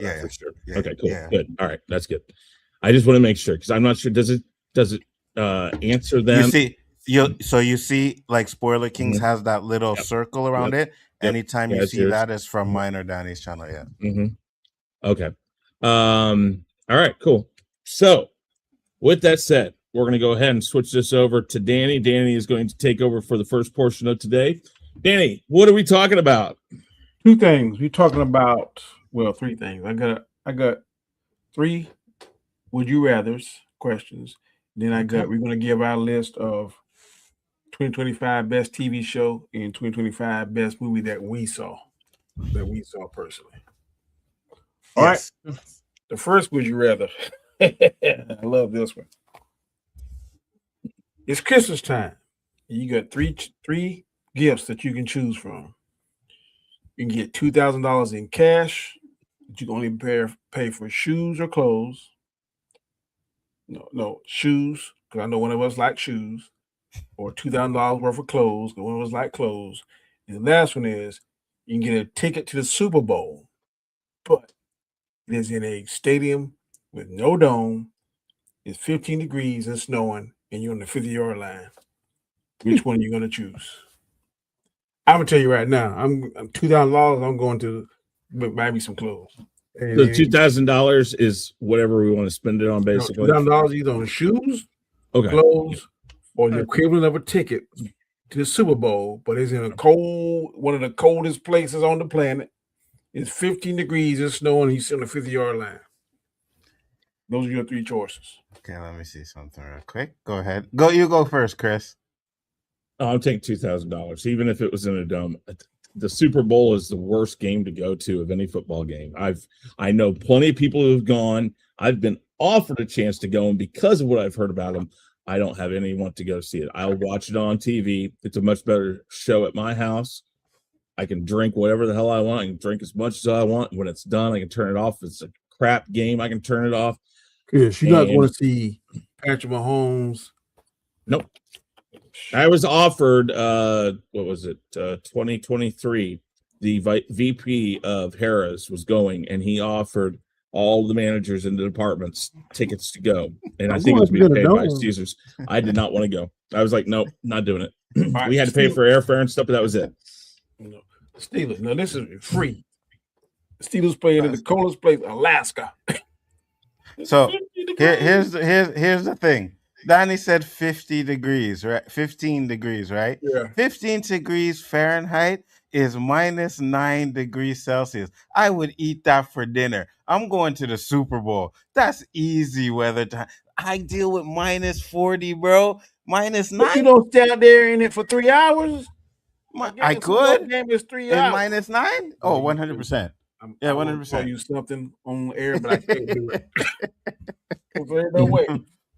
Yeah, for sure. yeah, Okay, cool, yeah. good. All right, that's good. I just want to make sure because I'm not sure. Does it answer You them? see, you see, like Spoiler Kings Mhm. has that little Yep, circle yep, around it. yep. Anytime Yeah, you it's see yours. that, is from mine or Danny's channel. Yeah. Mm-hmm. Okay. All right, cool. So, with that said, we're going to go ahead and switch this over to Danny. Danny is going to take over for the first portion of today. Danny, what are we talking about? Two things. We're talking about, well, three things. I got three would you rather's questions. Then we're gonna give our list of 2025 best TV show and 2025 best movie that we saw personally. All right. Yes. The first would you rather. I love this one. It's Christmas time. You got three gifts that you can choose from. You can get $2,000 in cash. But you can only pay for shoes or clothes. No shoes, because I know one of us like shoes, or $2,000 worth of clothes, because one of us like clothes. And the last one is you can get a ticket to the Super Bowl, but it is in a stadium with no dome. It's 15 degrees and snowing, and you're on the 50-yard line. Which one are you going to choose? I'm gonna tell you right now. I'm $2,000. I'm going to buy me some clothes. So $2,000 is whatever we want to spend it on, basically. $2,000 either on shoes, clothes, or the equivalent of a ticket to the Super Bowl, but it's in one of the coldest places on the planet. It's 15 degrees and snow, and he's on the 50-yard line. Those are your three choices. Okay, let me see something real quick. Go ahead. You go first, Chris. I'm taking $2,000, even if it was in a dome. The Super Bowl is the worst game to go to of any football game. I know plenty of people who have gone. I've been offered a chance to go, and because of what I've heard about them, I don't have anyone to go see it. I'll watch it on TV. It's a much better show at my house. I can drink whatever the hell I want. I can drink as much as I want. When it's done, I can turn it off. If it's a crap game, I can turn it off. Yes, you're not going to see Patrick Mahomes. Nope. I was offered, what was it, 2023, the VP of Harrah's was going, and he offered all the managers in the departments tickets to go. And I think it was being paid by Caesars. I did not want to go. I was like, nope, not doing it. We had to pay for airfare and stuff, but that was it. No. Steelers. Now, this is free. The Steelers playing in the coldest place, Alaska. So here's the thing. Danny said 50 degrees, right? 15 degrees, right? Yeah. 15 degrees Fahrenheit is minus 9 degrees Celsius. I would eat that for dinner. I'm going to the Super Bowl. That's easy weather time. I deal with minus 40, bro. Minus 9. But you don't stay out there in it for 3 hours? I could. Game is 3 in hours. minus 9? Oh, 100%. Yeah, 100%. Tell you something on air, but I can't do it. There's no way.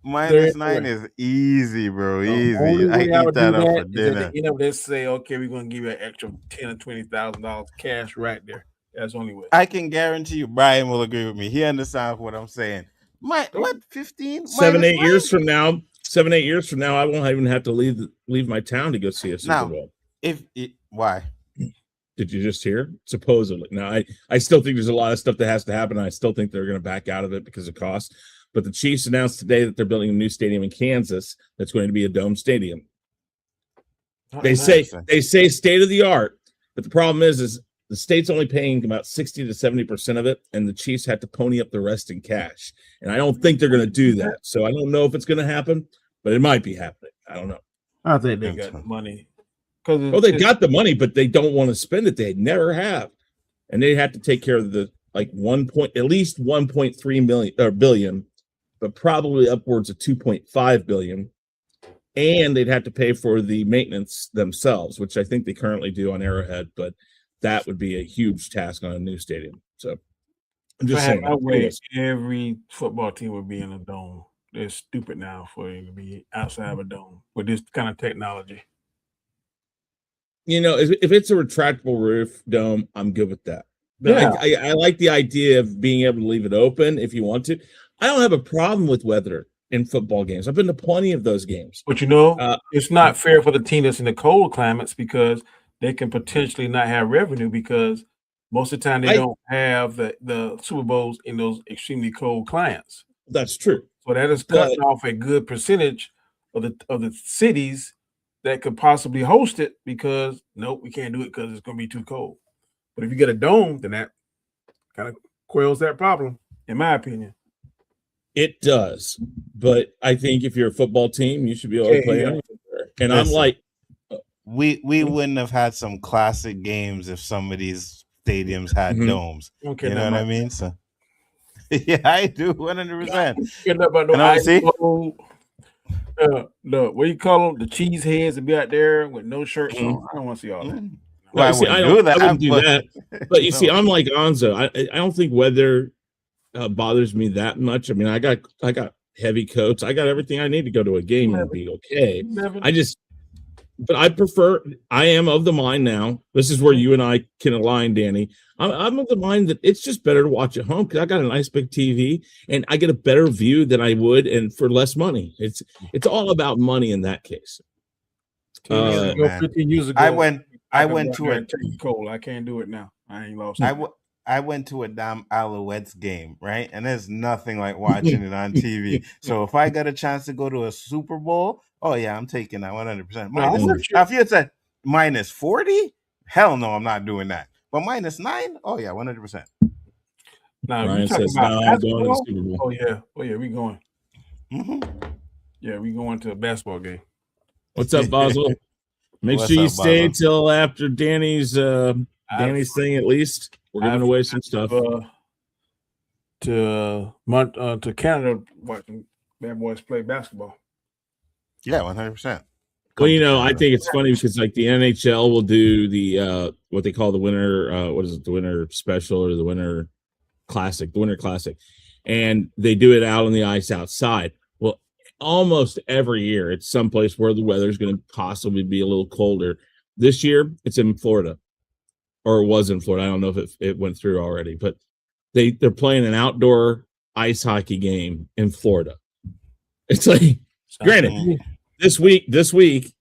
Minus 9 is easy, bro. Easy. I eat that up for dinner. They say, okay, we're gonna give you an extra $10,000 or $20,000 cash right there. That's the only way. I can guarantee you, Brian will agree with me. He understands what I'm saying. What 15? 7-8 years from now, 7-8 years from now, I won't even have to leave my town to go see a Super Bowl. Why? Did you just hear? Supposedly. Now, I still think there's a lot of stuff that has to happen. And I still think they're going to back out of it because of cost. But the Chiefs announced today that they're building a new stadium in Kansas that's going to be a dome stadium. They say state of the art, but the problem is the state's only paying about 60 to 70% of it, and the Chiefs have to pony up the rest in cash. And I don't think they're going to do that. So I don't know if it's going to happen, but it might be happening. I don't know. I think they got money. They got the money, but they don't want to spend it. They never have, and they have to take care of at least 1.3 billion. But probably upwards of 2.5 billion. And they'd have to pay for the maintenance themselves, which I think they currently do on Arrowhead, but that would be a huge task on a new stadium. So I'm just saying. Every football team would be in a dome. They're stupid now for it to be outside of a dome with this kind of technology. If it's a retractable roof dome, I'm good with that. Yeah. I like the idea of being able to leave it open if you want to. I don't have a problem with weather in football games. I've been to plenty of those games. But it's not fair for the team that's in the cold climates because they can potentially not have revenue because Most of the time, they don't have the Super Bowls in those extremely cold climates. That's true. So that is cutting off a good percentage of the cities that could possibly host it because nope, we can't do it because it's going to be too cold. But if you get a dome, then that kind of quells that problem, in my opinion. It does, but I think if you're a football team, you should be able to play anywhere. And Listen, I'm like, we wouldn't have had some classic games if some of these stadiums had domes. You know what I mean? So yeah, I do 100%. Look, what you call them? The cheese heads that be out there with no shirts on. I don't want to see all that. Well, I wouldn't do that. But you see, I'm like Onzo. I don't think weather bothers me that much. I mean, I got heavy coats. I got everything I need to go to a game and be okay. But I am of the mind now. This is where you and I can align, Danny. I'm of the mind that it's just better to watch at home because I got a nice big TV and I get a better view than I would and for less money. It's all about money in that case. 15 years ago, I went to a cold. I can't do it now. I ain't lost. I went to a damn Alouettes game, right? And there's nothing like watching it on TV. So if I got a chance to go to a Super Bowl, oh yeah, I'm taking that 100%. Now, if you had said minus 40, hell no, I'm not doing that. But minus 9, oh yeah, 100%. Now Ryan says, I'm going to the Super Bowl. Oh yeah, we going. Yeah, we going to a basketball game. What's up, Boswell? Make sure you stay till after Danny's thing at least. We're giving away some stuff. To Canada watching Bad Boys play basketball. Yeah, 100%. Well, I think it's funny because like the NHL will do the what they call the winter the winter special or the winter classic, and they do it out on the ice outside. Well, almost every year it's someplace where the weather's going to possibly be a little colder. This year it's in Florida, or it was in Florida. I don't know if it went through already, but they're playing an outdoor ice hockey game in Florida. It's like, granted, this week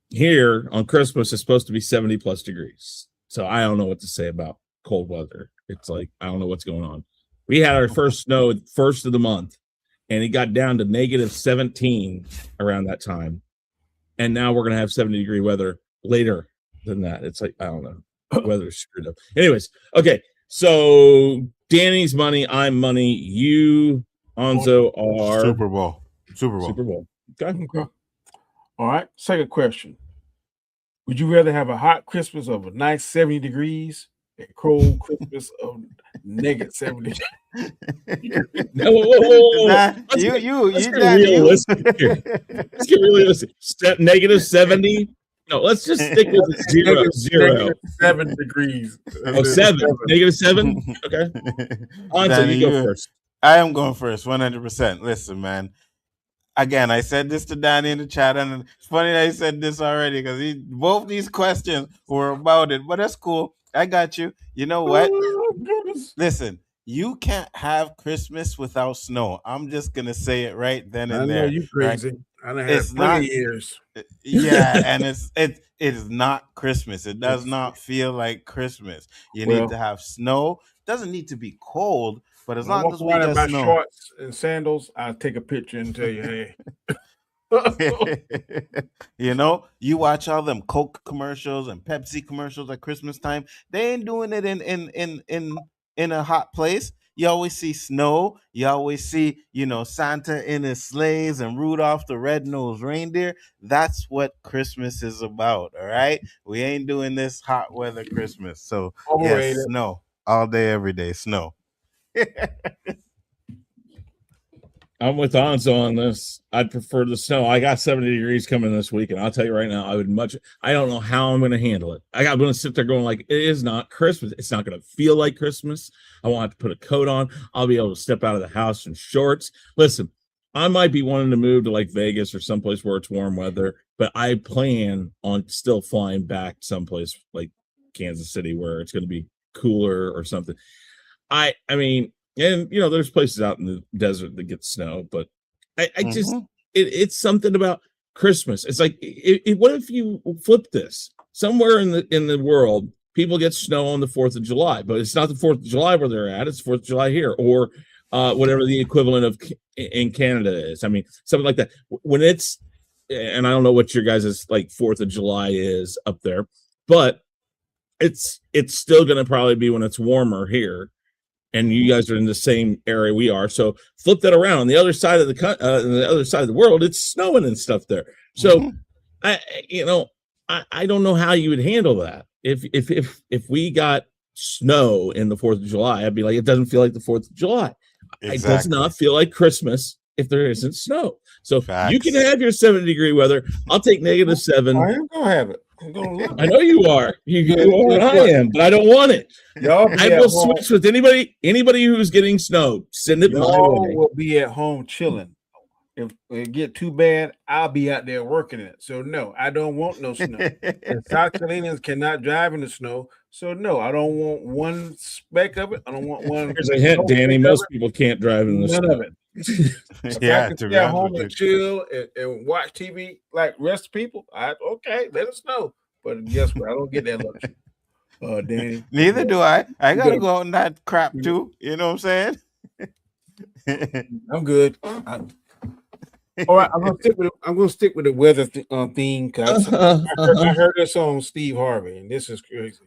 here on Christmas is supposed to be 70 plus degrees. So I don't know what to say about cold weather. It's like, I don't know what's going on. We had our first snow first of the month, and it got down to negative 17 around that time. And now we're going to have 70-degree weather later than that. It's like, I don't know. Weather's screwed up. Anyways, okay. So Danny's money, I'm money. You, Onzo, are Super Bowl. Okay. All right. Second question. Would you rather have a hot Christmas of a nice 70 degrees and cold Christmas of negative 70? Whoa. Let's get realistic here. Let's get realistic. Negative 70. No, let's just stick with zero. 7 degrees. Oh, 7. Negative 7? Okay. Onzo, you go first. I am going first, 100%. Listen, man. Again, I said this to Danny in the chat, and it's funny that he said this already because both these questions were about it, but that's cool. I got you. You know what? Listen, you can't have Christmas without snow. I'm just going to say it right then and there. I know you crazy. Right? I done had plenty years. Yeah, and it is not Christmas. It does not feel like Christmas. You need to have snow. It doesn't need to be cold, but as long as we get my snow. Shorts and sandals, I'll take a picture and tell you, hey. You watch all them Coke commercials and Pepsi commercials at Christmas time. They ain't doing it in a hot place. You always see snow. You always see, Santa in his sleighs and Rudolph the red-nosed reindeer. That's what Christmas is about, all right? We ain't doing this hot weather Christmas. So, yes, snow. All day, every day, snow. I'm with Onzo on this. I'd prefer the snow. I got 70 degrees coming this week, and I'll tell you right now, I don't know how I'm going to handle it. I'm going to sit there going like, it is not Christmas. It's not going to feel like Christmas. I won't have to put a coat on. I'll be able to step out of the house in shorts. Listen, I might be wanting to move to like Vegas or someplace where it's warm weather, but I plan on still flying back someplace like Kansas City where it's going to be cooler or something. I mean, and there's places out in the desert that get snow, but I just it's something about Christmas. It's like what if you flip this somewhere in the world? people get snow on the 4th of July, but it's not the 4th of July where they're at. It's 4th of July here, or whatever the equivalent of in Canada is. I mean, something like that. When it's, and I don't know what your guys' like 4th of July is up there, but it's still going to probably be when it's warmer here, and you guys are in the same area we are. So flip that around. On the other side of the world, it's snowing and stuff there. So I don't know how you would handle that. If we got snow in the 4th of July, I'd be like, it doesn't feel like the 4th of July. Exactly. It does not feel like Christmas if there isn't snow. So you can have your 70-degree weather. I'll take -7. I am gonna have it. I know you are. You are. I am, but I don't want it. I will switch with anybody who's getting snow. Send it my way. Will be at home chilling. If it get too bad, I'll be out there working it. So no, I don't want no snow. And South Carolinians cannot drive in the snow. So no, I don't want one speck of it. I don't want one. Here's a hint, Danny. Most people can't drive in the snow. None of it. Yeah, I can stay at home and chill and watch TV like rest people. Okay, let us know. But guess what? I don't get that luxury. Danny. Neither do I. I gotta go out in that crap too. You know what I'm saying? I'm good. All right, I'm gonna stick with the weather theme because I heard this on Steve Harvey, and this is crazy.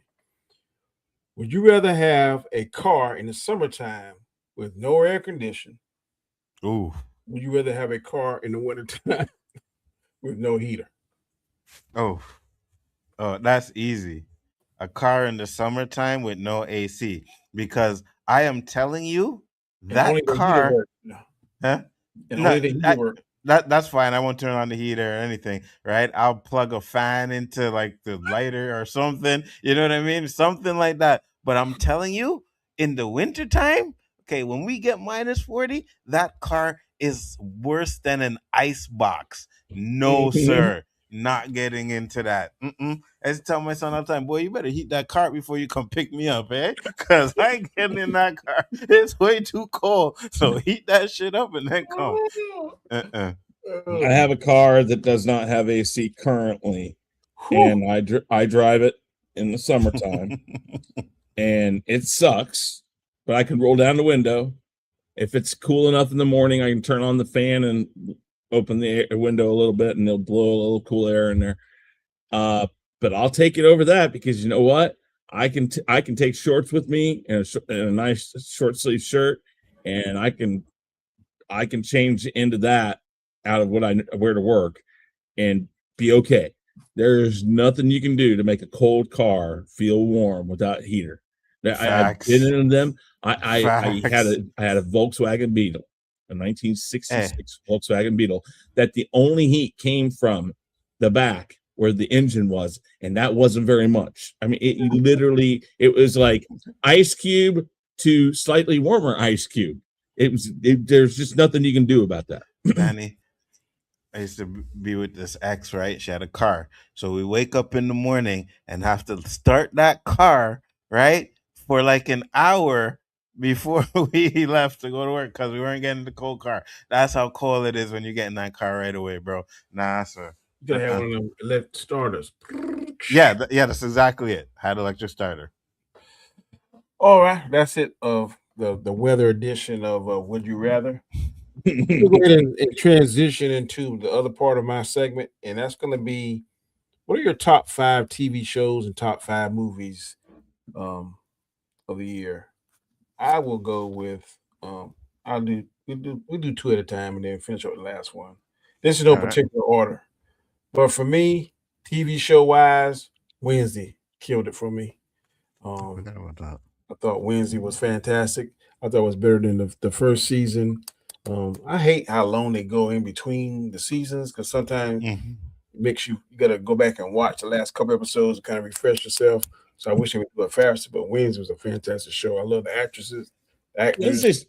Would you rather have a car in the summertime with no air conditioning? Ooh. Would you rather have a car in the wintertime with no heater? Oh, that's easy. A car in the summertime with no AC, because I am telling you that car. Huh? That's fine. I won't turn on the heater or anything, right? I'll plug a fan into like the lighter or something. You know what I mean? Something like that. But I'm telling you, in the wintertime, okay, when we get -40, that car is worse than an ice box. No, sir. Not getting into that. I just tell my son all the time, boy, you better heat that car before you come pick me up, eh? Because I ain't getting in that car. It's way too cold. So heat that shit up and then come. I have a car that does not have AC currently, and I drive it in the summertime, and it sucks, but I can roll down the window. If it's cool enough in the morning, I can turn on the fan and open the window a little bit, and they'll blow a little cool air in there. But I'll take it over that, because you know what? I can take shorts with me and a nice short sleeve shirt, and I can change into that out of what I wear to work and be okay. There's nothing you can do to make a cold car feel warm without heater. I've been in them. I had a Volkswagen Beetle, a 1966 Volkswagen Beetle, that the only heat came from the back where the engine was, and that wasn't very much. I mean, it was like ice cube to slightly warmer ice cube. There's just nothing you can do about that. Danny, I used to be with this ex, right? She had a car. So we wake up in the morning and have to start that car, right? For like an hour before we left to go to work, because we weren't getting the cold car. That's how cold it is when you get in that car right away, bro. Nah, sir. You gotta have one of them electric starters. Yeah, that's exactly it. Had electric starter. All right, that's it of the weather edition of Would You Rather. We'll go ahead and transition into the other part of my segment, and that's going to be, what are your top 5 TV shows and top 5 movies of the year? I will go with we'll do 2 at a time and then finish up the last one. This is no particular order, but for me, TV show wise, Wednesday killed it for me. I thought Wednesday was fantastic. I thought it was better than the first season. I hate how long they go in between the seasons, because sometimes it makes you got to go back and watch the last couple episodes to kind of refresh yourself. So I wish they would do it faster, but Wednesday was a fantastic show. I love the actresses, the actors.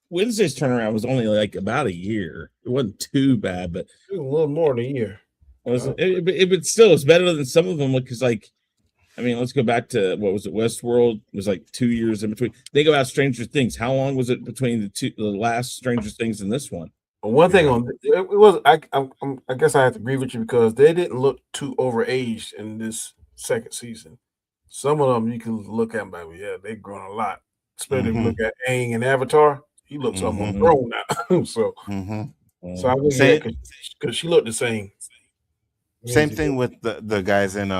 Wednesday's turnaround was only like about a year. It wasn't too bad, but it was a little more than a year. But still, it's better than some of them, because, like, I mean, let's go back to, what was it? Westworld. It was like 2 years in between. Think about Stranger Things. How long was it between the last Stranger Things and this one? One thing on it was, I guess I have to agree with you, because they didn't look too overaged in this second season. Some of them you can look at them like, yeah, they've grown a lot. Especially if you Mm-hmm. look at Aang and Avatar, he looks almost Mm-hmm. grown now. so Mm-hmm. I would Same because she looked the same. same thing with the guys in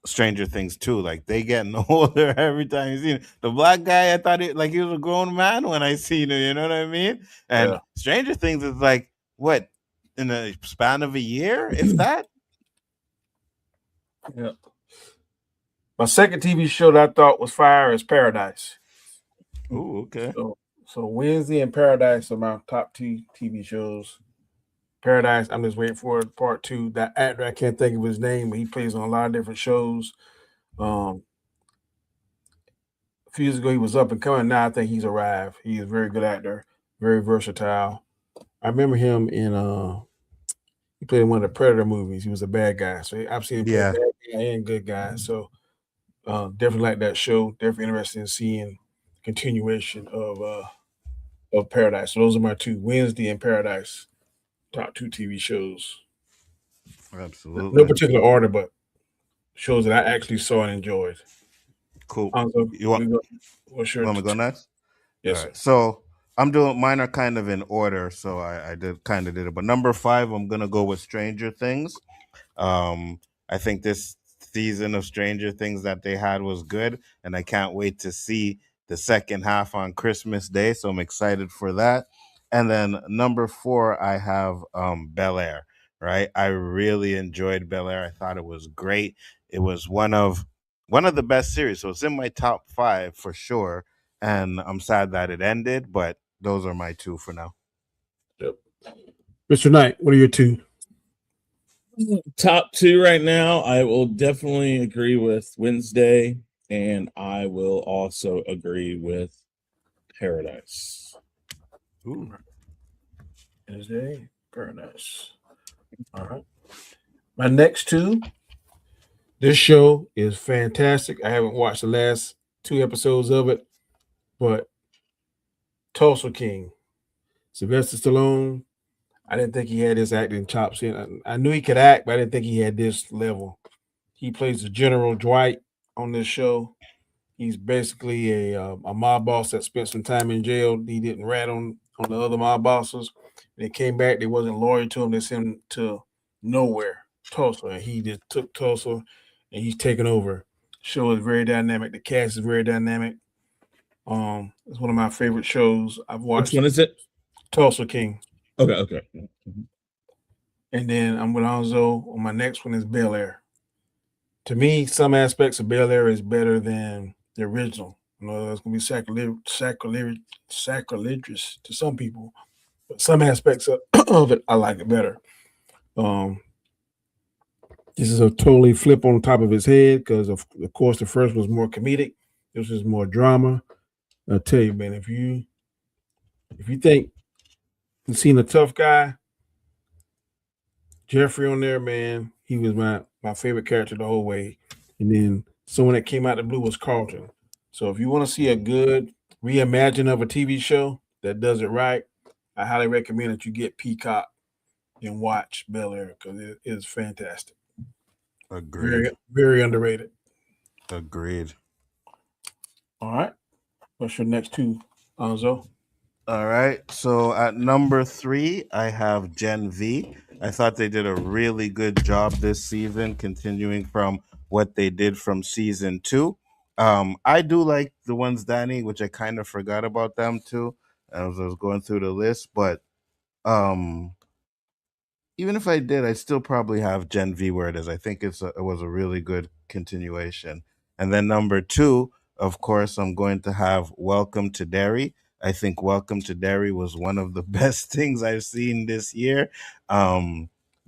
Stranger Things too. Like they getting older every time you see him. The black guy, I thought he was a grown man when I seen him. You know what I mean? And Yeah. Stranger Things is like what in a span of a year, if that. Yeah. My second TV show that I thought was fire is Paradise. Oh, okay. So Wednesday and Paradise are my top two TV shows. Paradise, I'm just waiting for part two. That actor, I can't think of his name, but he plays on a lot of different shows. A few years ago, he was up and coming. Now I think he's arrived. He's a very good actor, very versatile. I remember him in he played in one of the Predator movies. He was a bad guy. So I've seen him play Yeah. bad guy and good guy. So definitely like that show. Definitely interested in seeing continuation of Paradise. So those are my two, Wednesday and Paradise, top two TV shows. Absolutely. No particular order, but shows that I actually saw and enjoyed. Cool. You want me to go next? Yes, All right. sir. So I'm doing mine are kind of in order, so I did it. But number 5, I'm gonna go with Stranger Things. I think this season of Stranger Things that they had was good, and I can't wait to see the second half on Christmas Day. So I'm excited for that. And then number 4, I have Bel Air. Right, I really enjoyed Bel Air. I thought it was great. It was one of the best series, so it's in my top 5 for sure. And I'm sad that it ended, but those are my 2 for now. Yep. Mr. Knight, what are your 2? Top 2 right now, I will definitely agree with Wednesday, and I will also agree with Paradise. Ooh. Wednesday, Paradise. All right. My next 2. This show is fantastic. I haven't watched the last 2 episodes of it, but Tulsa King, Sylvester Stallone. I didn't think he had his acting chops in. I knew he could act, but I didn't think he had this level. He plays the General Dwight on this show. He's basically a mob boss that spent some time in jail. He didn't rat on the other mob bosses. They came back. They wasn't loyal to him. They sent him to nowhere, Tulsa. And he just took Tulsa, and he's taken over. Show is very dynamic. The cast is very dynamic. It's one of my favorite shows I've watched. Which one is it? Tulsa King. Okay. And then I'm with Alonzo. My next one is Bel Air. To me, some aspects of Bel Air is better than the original. I know it's going to be sacrilegious to some people, but some aspects of it, I like it better. This is a totally flip on top of his head because, of course, the first was more comedic. This is more drama. I'll tell you, man, if you think you've seen a tough guy, Jeffrey on there, man, he was my favorite character the whole way. And then someone that came out of the blue was Carlton. So if you want to see a good reimagine of a TV show that does it right, I highly recommend that you get Peacock and watch Bel Air because it is fantastic. Agreed. Very, very underrated. Agreed. All right. What's your next 2, Anzo? All right. So at number 3, I have Gen V. I thought they did a really good job this season, continuing from what they did from season 2. I do like the ones, Danny, which I kind of forgot about them too as I was going through the list. But even if I did, I'd still probably have Gen V where it is. I think it was a really good continuation. And then number 2, of course, I'm going to have Welcome to Derry. I think Welcome to Derry was one of the best things I've seen this year.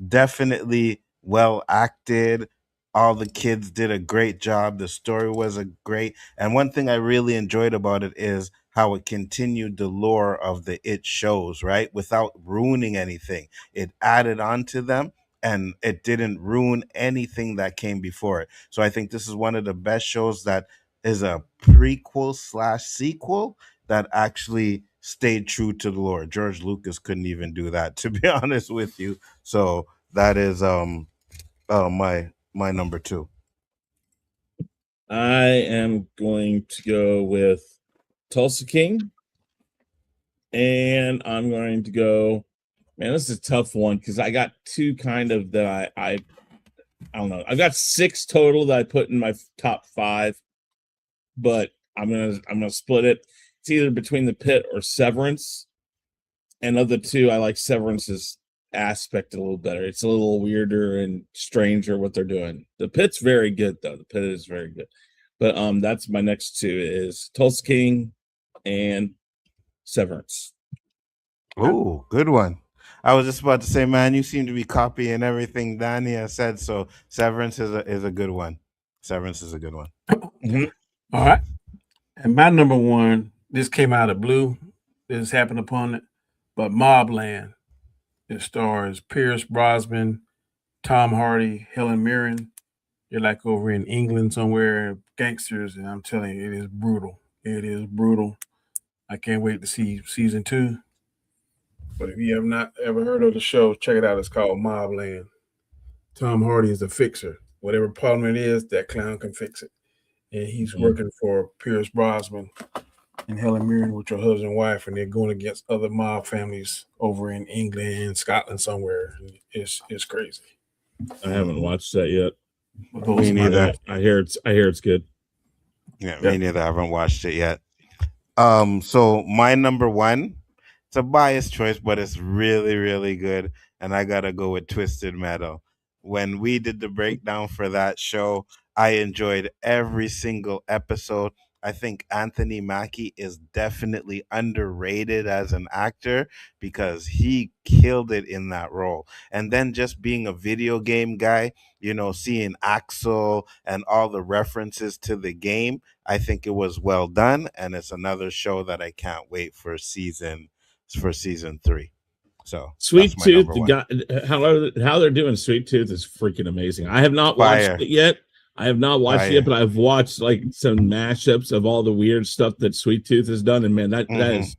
Definitely well acted. All the kids did a great job. The story was a great. And one thing I really enjoyed about it is how it continued the lore of the It shows, right? Without ruining anything. It added on to them and it didn't ruin anything that came before it. So I think this is one of the best shows that is a prequel/sequel that actually stayed true to the lore. George Lucas couldn't even do that, to be honest with you. So that is my number 2. I am going to go with Tulsa King. And I'm going to go, man, this is a tough one because I got two kind of that I don't know. I've got 6 total that I put in my top 5, but I'm gonna split it. It's either between The Pit or Severance. And of the two, I like Severance's aspect a little better. It's a little weirder and stranger what they're doing. The Pit's very good though. The Pit is very good. But that's my next 2 is Tulsa King and Severance. Ooh, good one. I was just about to say, man, you seem to be copying everything Danny has said. So Severance is a good one. Severance is a good one. Mm-hmm. All right. And my number 1, this came out of blue. This happened upon it. But Mobland. It stars Pierce Brosnan, Tom Hardy, Helen Mirren. They're like over in England somewhere, gangsters, and I'm telling you, it is brutal. It is brutal. I can't wait to see season 2. But if you have not ever heard of the show, check it out. It's called Mobland. Tom Hardy is a fixer. Whatever problem it is, that clown can fix it. And he's working for Pierce Brosnan and Helen Mirren with your husband and wife, and they're going against other mob families over in England and Scotland somewhere. It's crazy. I haven't watched that yet. Me neither. I hear it's good. Yeah, me neither. I haven't watched it yet. So my number 1, it's a biased choice, but it's really, really good. And I gotta go with Twisted Metal. When we did the breakdown for that show, I enjoyed every single episode. I think Anthony Mackie is definitely underrated as an actor because he killed it in that role. And then just being a video game guy, seeing Axel and all the references to the game, I think it was well done. And it's another show that I can't wait for season 3. So Sweet Tooth, number 1. how they're doing Sweet Tooth is freaking amazing. I have not watched Fire. it yet. I have not watched it yet, but I've watched like some mashups of all the weird stuff that Sweet Tooth has done, and man, that is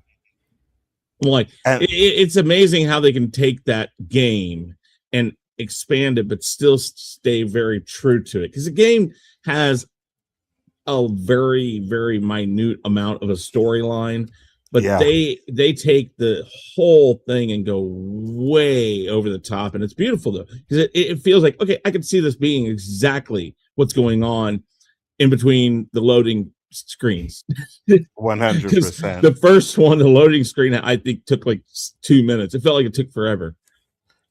like it's amazing how they can take that game and expand it, but still stay very true to it. Because the game has a very, very minute amount of a storyline. But they take the whole thing and go way over the top, and it's beautiful though because it feels like okay, I can see this being exactly what's going on in between the loading screens. 100%. The first one, the loading screen, I think took like 2 minutes. It felt like it took forever.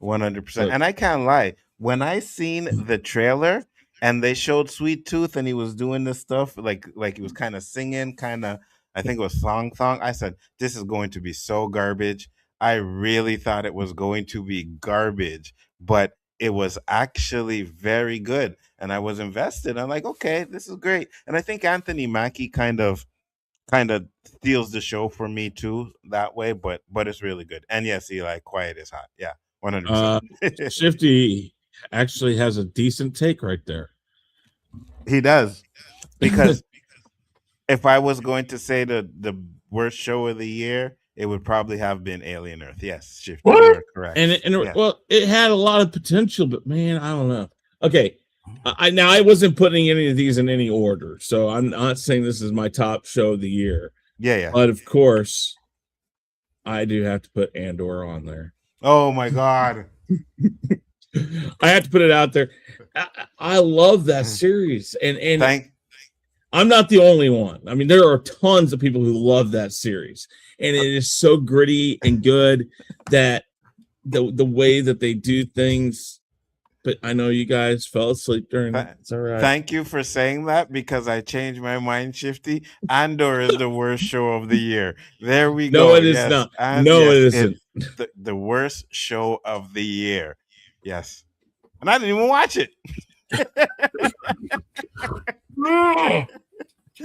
100%. And I can't lie. When I seen the trailer and they showed Sweet Tooth and he was doing this stuff like he was kind of singing, I think it was Song. I said, this is going to be so garbage. I really thought it was going to be garbage, but it was actually very good. And I was invested. I'm like, okay, this is great. And I think Anthony Mackie kind of steals the show for me too that way, but it's really good. And yes, Eli, quiet is hot. Yeah, 100%. Shifty actually has a decent take right there. He does. Because if I was going to say the worst show of the year, it would probably have been Alien Earth. Yes, Shifty, you're correct. Well, it had a lot of potential, but man, I don't know. Okay, I wasn't putting any of these in any order, so I'm not saying this is my top show of the year. Yeah. But of course, I do have to put Andor on there. Oh my God. I have to put it out there. I love that series, and I'm not the only one. I mean, there are tons of people who love that series, and it is so gritty and good that the way that they do things. But I know you guys fell asleep during it. It's all right. Thank you for saying that because I changed my mind, Shifty. Andor is the worst show of the year. There we go. No, it is not. No, it isn't. The worst show of the year. Yes. And I didn't even watch it.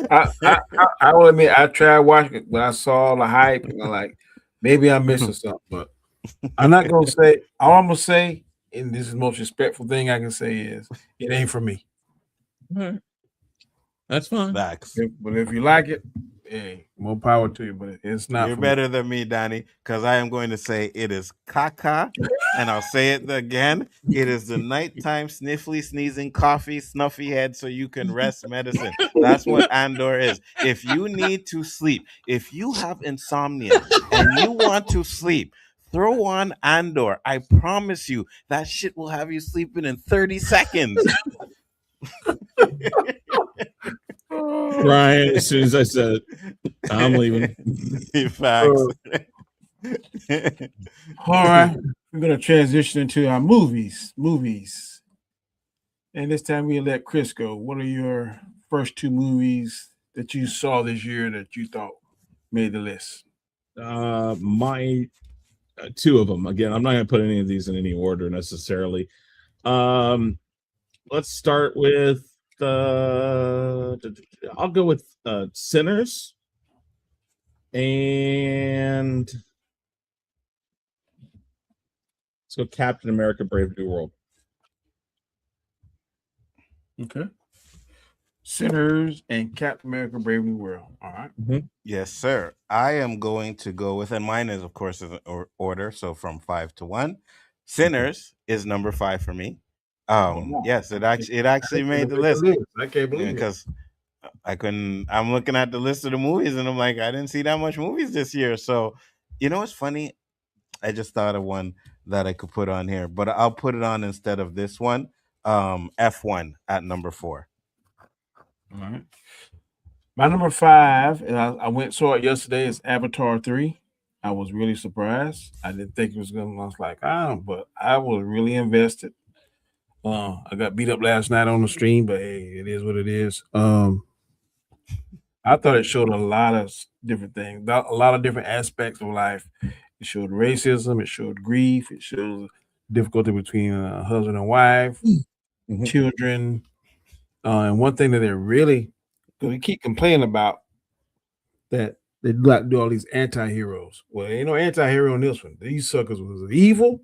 I will admit I tried watching it when I saw the hype and I'm like, maybe I'm missing something, but I'm not gonna say all I'm gonna say, and this is the most respectful thing I can say is it ain't for me. All right. That's fine. But if you like it, Hey, more power to you, but it's not. You're for me. better than me, Danny, because I am going to say it is caca, and I'll say it again. It is the nighttime sniffly, sneezing, coffee, snuffy head so you can rest medicine. That's what Andor is. If you need to sleep, if you have insomnia and you want to sleep, throw on Andor. I promise you, that shit will have you sleeping in 30 seconds. Brian, as soon as I said it, I'm leaving. Facts. All right, we're gonna transition into our movies. And this time we let Chris go. What are your first two movies that you saw this year that you thought made the list? My two of them. Again, I'm not going to put any of these in any order necessarily. Let's start with I'll go with Sinners, and let's go Captain America: Brave New World. Okay. Sinners and Captain America: Brave New World. All right. Yes, sir. I am going to go with, and mine is, of course, in order. So from 5 to 1. Sinners is number 5 for me. Wow. Yes, it actually made the list I can't believe it. because I'm looking at the list of the movies and I'm like, I didn't see that much movies this year. So, you know what's funny? I just thought of one that I could put on here, but I'll put it on instead of this one. F1 at number 4. All right. My number 5, and I went saw it yesterday, is Avatar 3. I was really surprised. I didn't think it was gonna. I was like, but I was really invested. I got beat up last night on the stream, but hey, it is what it is. I thought it showed a lot of different things, a lot of different aspects of life. It showed racism, it showed grief, it showed difficulty between husband and wife, children, and one thing that they're really, because we keep complaining about that they like to do all these anti-heroes. Well, ain't no anti-hero in this one. These suckers was evil,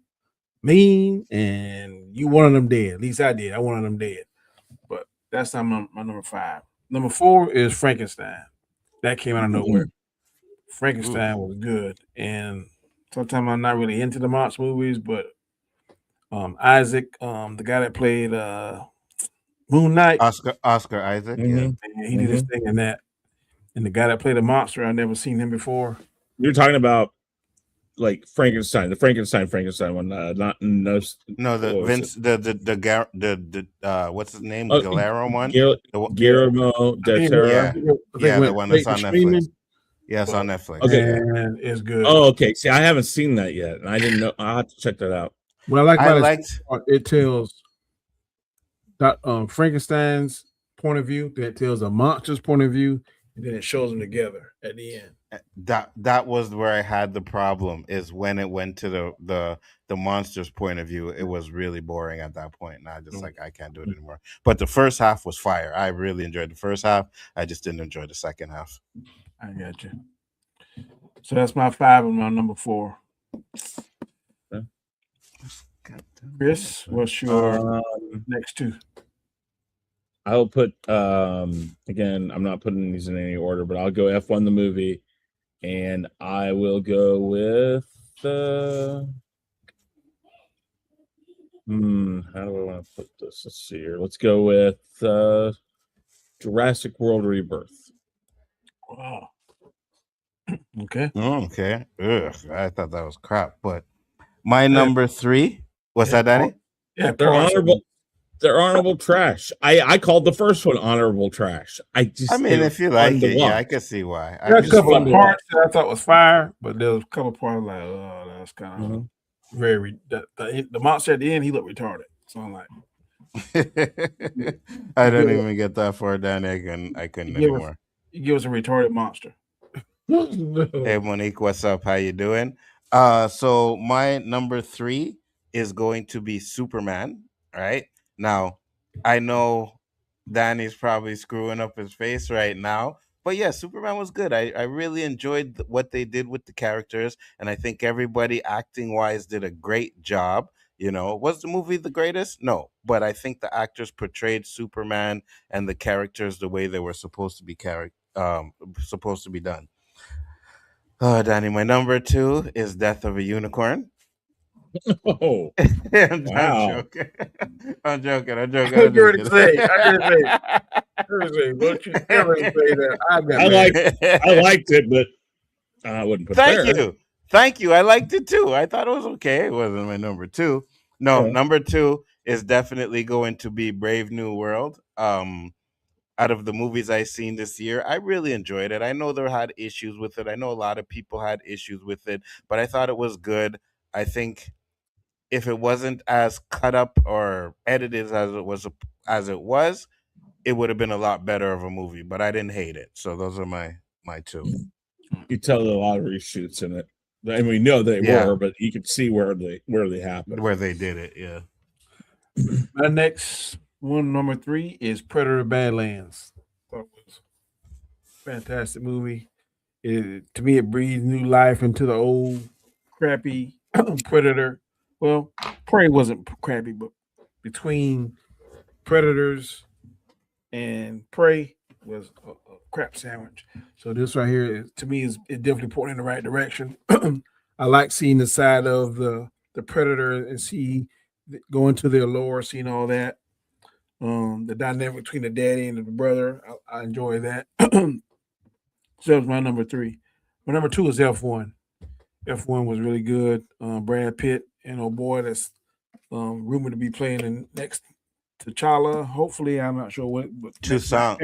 mean, and you wanted them dead. At least I did. I wanted them dead. But that's not my number 5. Number 4 is Frankenstein. That came out of nowhere. Frankenstein was good, and sometimes I'm not really into the monster movies, but Isaac, the guy that played Moon Knight, Oscar Isaac, yeah, he did his thing in that. And the guy that played a monster, I've never seen him before. You're talking about like Frankenstein, the Frankenstein one, not no, the Vince, the what's his name, Guillermo one, Guillermo del Toro, yeah, the one that's on Netflix. Yes, on Netflix. Okay, and it's good. Oh, okay. See, I haven't seen that yet, and I didn't know. I'll have to check that out. What I like about it tells that Frankenstein's point of view, that tells a monster's point of view, and then it shows them together at the end. That was where I had the problem, is when it went to the monster's point of view. It was really boring at that point, and I just like, I can't do it anymore. But the first half was fire. I really enjoyed the first half. I just didn't enjoy the second half. I got you. So that's my 5 and my number 4. Chris, what's your next 2? I'll put again, I'm not putting these in any order, but I'll go F1 the movie, and I will go with how do I want to put this? Let's see here. Let's go with Jurassic World Rebirth. Wow. Okay. Okay. Ugh, I thought that was crap. But my number 3, what's that, Danny? Yeah, they're honorable. They're honorable trash. I called the first one honorable trash. I mean, if you like it, yeah, I can see why. There are a couple of parts that I thought was fire, but there was a couple of parts like, oh, that's kind of very. The monster at the end, he looked retarded. So I'm like, I didn't even get that far, Danny. I couldn't anymore. You give us a retarded monster. Hey, Monique, what's up? How you doing? So my number 3 is going to be Superman. Right now, I know Danny's probably screwing up his face right now, but yeah, Superman was good. I really enjoyed what they did with the characters, and I think everybody acting wise did a great job. You know, was the movie the greatest? No, but I think the actors portrayed Superman and the characters the way they were supposed to be supposed to be done. Oh, Danny, my number 2 is Death of a Unicorn. Oh, I'm wow. joking. I'm joking. I was going to say, don't you ever say that. I got I mad. I liked it, but I wouldn't put it Thank there. you. Thank you. I liked it too. I thought it was okay. It wasn't my number 2. No, Yeah. number 2 is definitely going to be Brave New World. Out of the movies I seen this year, I really enjoyed it. I know there had issues with it. I know a lot of people had issues with it, but I thought it was good. I think if it wasn't as cut up or edited as it was, it would have been a lot better of a movie. But I didn't hate it. So those are my 2. You tell a lot of reshoots in it. And we know they Yeah. were, but you could see where they happened. Where they did it, yeah. My next one, number 3, is Predator Badlands. Thought it was a fantastic movie. To me, it breathed new life into the old crappy Predator. Well, Prey wasn't crappy, but between Predators and Prey was a crap sandwich. So this right here, to me, is it definitely pointing in the right direction. I like seeing the side of the Predator and see going to their lore, seeing all that. The dynamic between the daddy and the brother, I enjoy that. So that was my number 3. My number 2 is F1. F1 was really good. Brad Pitt and oh boy, that's rumored to be playing in next T'Challa. Hopefully, I'm not sure what. But Toussaint.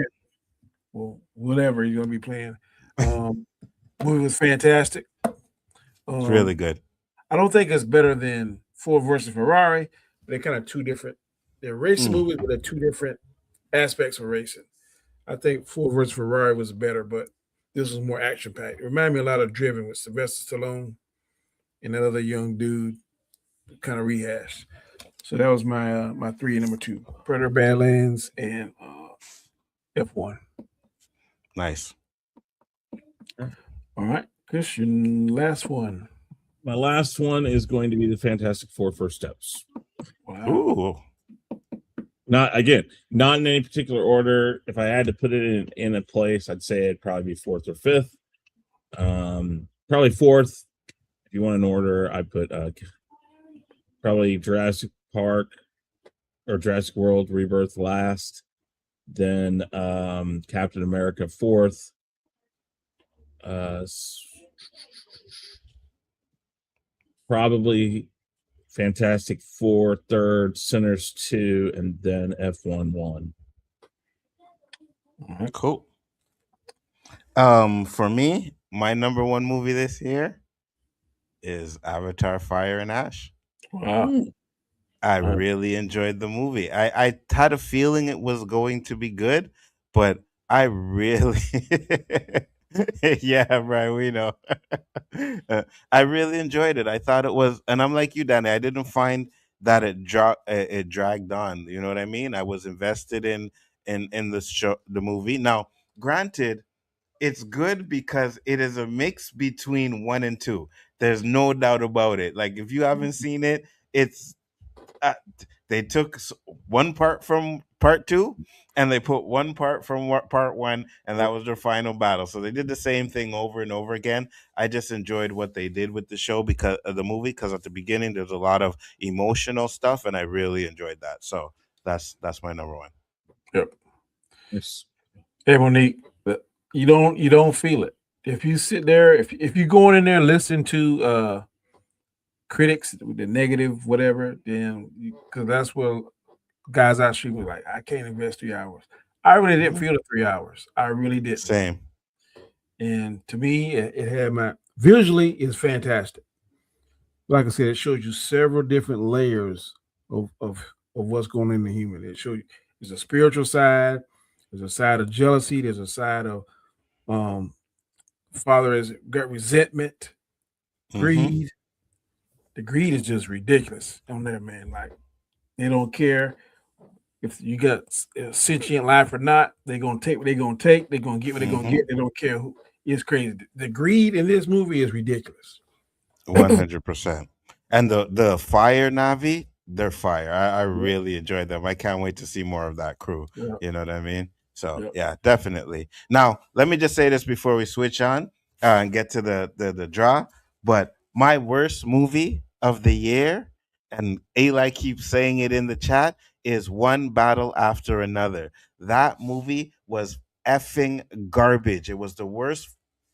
Well, whatever he's going to be playing. Movie was fantastic. It's really good. I don't think it's better than Ford versus Ferrari. But they're kind of two different. They're racing movies, but they're two different aspects of racing. I think Ford versus Ferrari was better, but this was more action packed. It reminded me a lot of Driven with Sylvester Stallone and that other young dude, kind of rehash. So that was my 3 and number 2: Predator Badlands and F1. Nice. All right, Christian, last one. My last one is going to be the Fantastic Four First Steps. Wow. Ooh. Not in any particular order. If I had to put it in a place, I'd say it'd probably be 4th or 5th. Probably 4th. If you want an order, I put probably Jurassic Park or Jurassic World Rebirth last, then Captain America 4th. Probably Fantastic Four 3rd, Sinners 2, and then F1 1. All right, cool. For me, my number 1 movie this year is Avatar: Fire and Ash. Wow. I really enjoyed the movie. I had a feeling it was going to be good, but I really yeah, right, we know. I really enjoyed it. I thought it was, and I'm like you, Danny. I didn't find that it dragged on. You know what I mean? I was invested in the show, the movie. Now, granted, it's good because it is a mix between 1 and 2. There's no doubt about it. Like if you haven't seen it, it's they took one part from part 2 and they put one part from part 1, and that was their final battle. So they did the same thing over and over again. I just enjoyed what they did with the show, because of the movie, because at the beginning there's a lot of emotional stuff, and I really enjoyed that. So that's my number 1. Yep. Yes. Hey, Monique, but you don't feel it. If you sit there, if you go in there and listen to critics, the negative, whatever, then because that's what guys out shooting was like, I can't invest 3 hours. I really didn't feel the 3 hours. I really didn't. Same. And to me, it had visually is fantastic. Like I said, it shows you several different layers of what's going on in the human. It shows you there's a spiritual side, there's a side of jealousy, there's a side of father has got resentment, greed. The greed is just ridiculous on there, man. Like they don't care if you got a sentient life or not. They're gonna take what they're gonna take. They're gonna get what they're gonna get. They don't care who. It's crazy. The greed in this movie is ridiculous. 100%. And the fire Navi, they're fire. I really enjoyed them. I can't wait to see more of that crew. Yeah. You know what I mean? So Yep. yeah, definitely. Now let me just say this before we switch on and get to the draw. But my worst movie of the year, and Eli keeps saying it in the chat, is One Battle After Another. That movie was effing garbage. It was the worst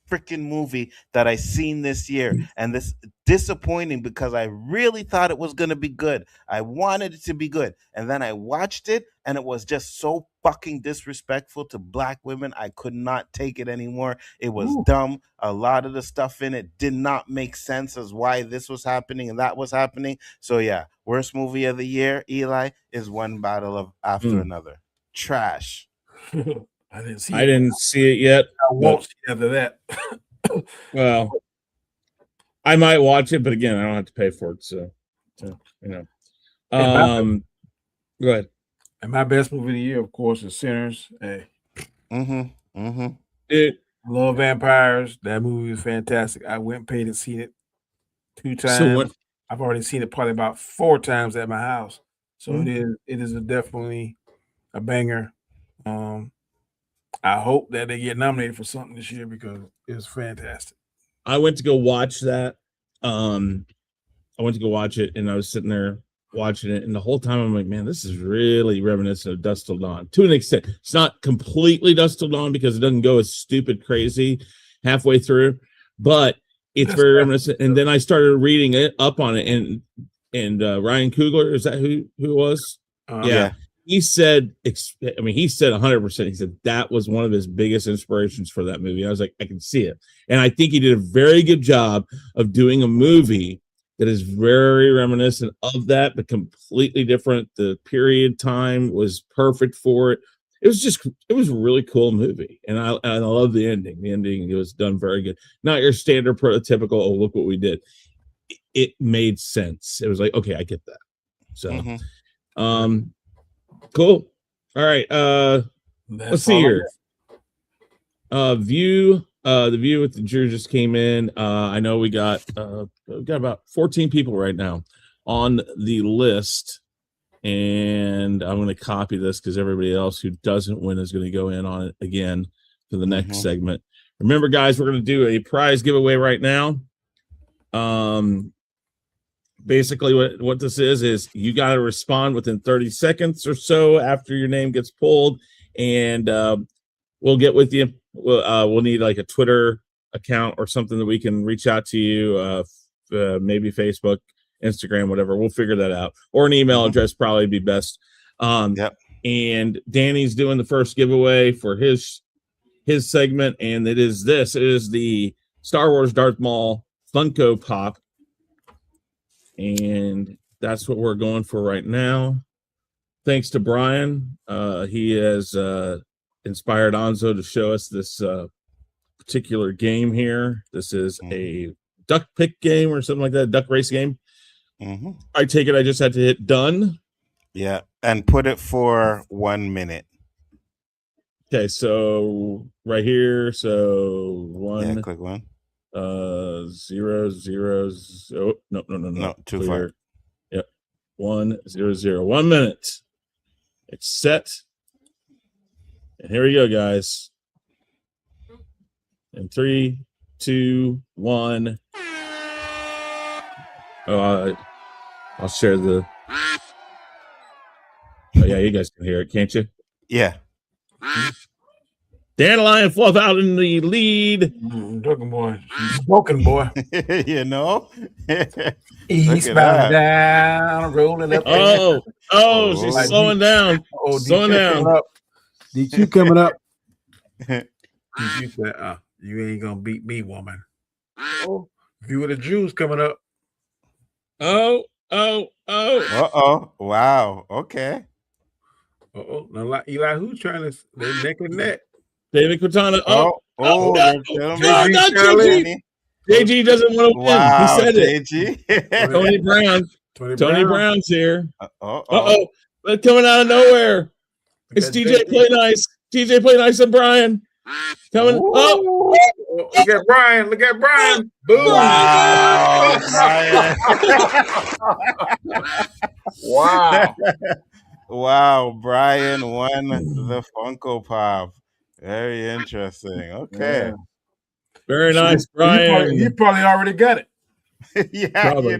freaking movie that I seen this year, and this disappointing because I really thought it was gonna be good. I wanted it to be good, and then I watched it, and it was just so fucking disrespectful to black women. I could not take it anymore. It was Ooh. dumb. A lot of the stuff in it did not make sense as why this was happening and that was happening. So yeah, worst movie of the year, Eli, is One Battle of After Another. Trash. I didn't see I it. didn't see it yet. I won't see it after that. Well, I might watch it, but again, I don't have to pay for it. So you know. Go ahead. And my best movie of the year, of course, is Sinners. Hey, It, love vampires. That movie is fantastic. I went and paid and seen it 2 times. So what? I've already seen it probably about 4 times at my house. So it is definitely a banger. I hope that they get nominated for something this year because it's fantastic. I went to go watch that. I went to go watch it, and I was sitting there watching it, and the whole time I'm like, man, this is really reminiscent of Dusk Till Dawn to an extent. It's not completely Dusk Till Dawn because it doesn't go as stupid crazy halfway through, but it's very reminiscent. And then I started reading it up on it, and Ryan Coogler, is that who it was? Yeah. He said, he said 100%. He said that was one of his biggest inspirations for that movie. I was like, I can see it. And I think he did a very good job of doing a movie that is very reminiscent of that, but completely different. The period time was perfect for it. It was a really cool movie. And I love the ending. The ending, it was done very good. Not your standard prototypical, oh, look what we did. It made sense. It was like, okay, I get that. So, cool. All right. Let's see here. View. The View with the Drew just came in. I know we got about 14 people right now on the list, and I'm going to copy this because everybody else who doesn't win is going to go in on it again for the next segment. Remember, guys, we're going to do a prize giveaway right now. Basically, what this is you got to respond within 30 seconds or so after your name gets pulled, and we'll get with you. We'll need like a Twitter account or something that we can reach out to you, maybe Facebook, Instagram, whatever. We'll figure that out. Or an email address probably be best. And Danny's doing the first giveaway for his segment, and it is the Star Wars Darth Maul Funko Pop. And that's what we're going for right now. Thanks to Brian. He has inspired Anzo to show us this particular game here. This is a duck pick game or something like that, duck race game. I take it I just had to hit done. Yeah, and put it for 1 minute. Okay, so right here, so one. Yeah, click 1. 0 0 0. No, too far. Yep, 1 0 0. 1 minute. It's set. And here we go, guys. In 3, 2, 1. Oh, I'll share the. Oh yeah, you guys can hear it, can't you? Yeah. Dandelion Fluff out in the lead. Broken boy. Broken boy. You know? Eastbound down, rolling up. Oh, she's slowing down. Slowing down. DQ coming up. DQ said, you ain't going to beat me, woman. Oh, View of the Jews coming up. Oh. Wow. Okay. Now, Eli, who's trying to neck and neck? David Quintana. No. JG doesn't want to win. Wow, He said JG. it. Tony Brown. Tony Brown's here. Uh-oh. But coming out of nowhere. It's TJ Play Nice. TJ Play Nice and Brian. Coming up. Look at Brian. Boom. Wow. Brian. Wow. Wow, Brian won the Funko Pop. Very interesting. Yeah. Okay. Very So nice, he Brian. probably already got it. Yeah, Probably.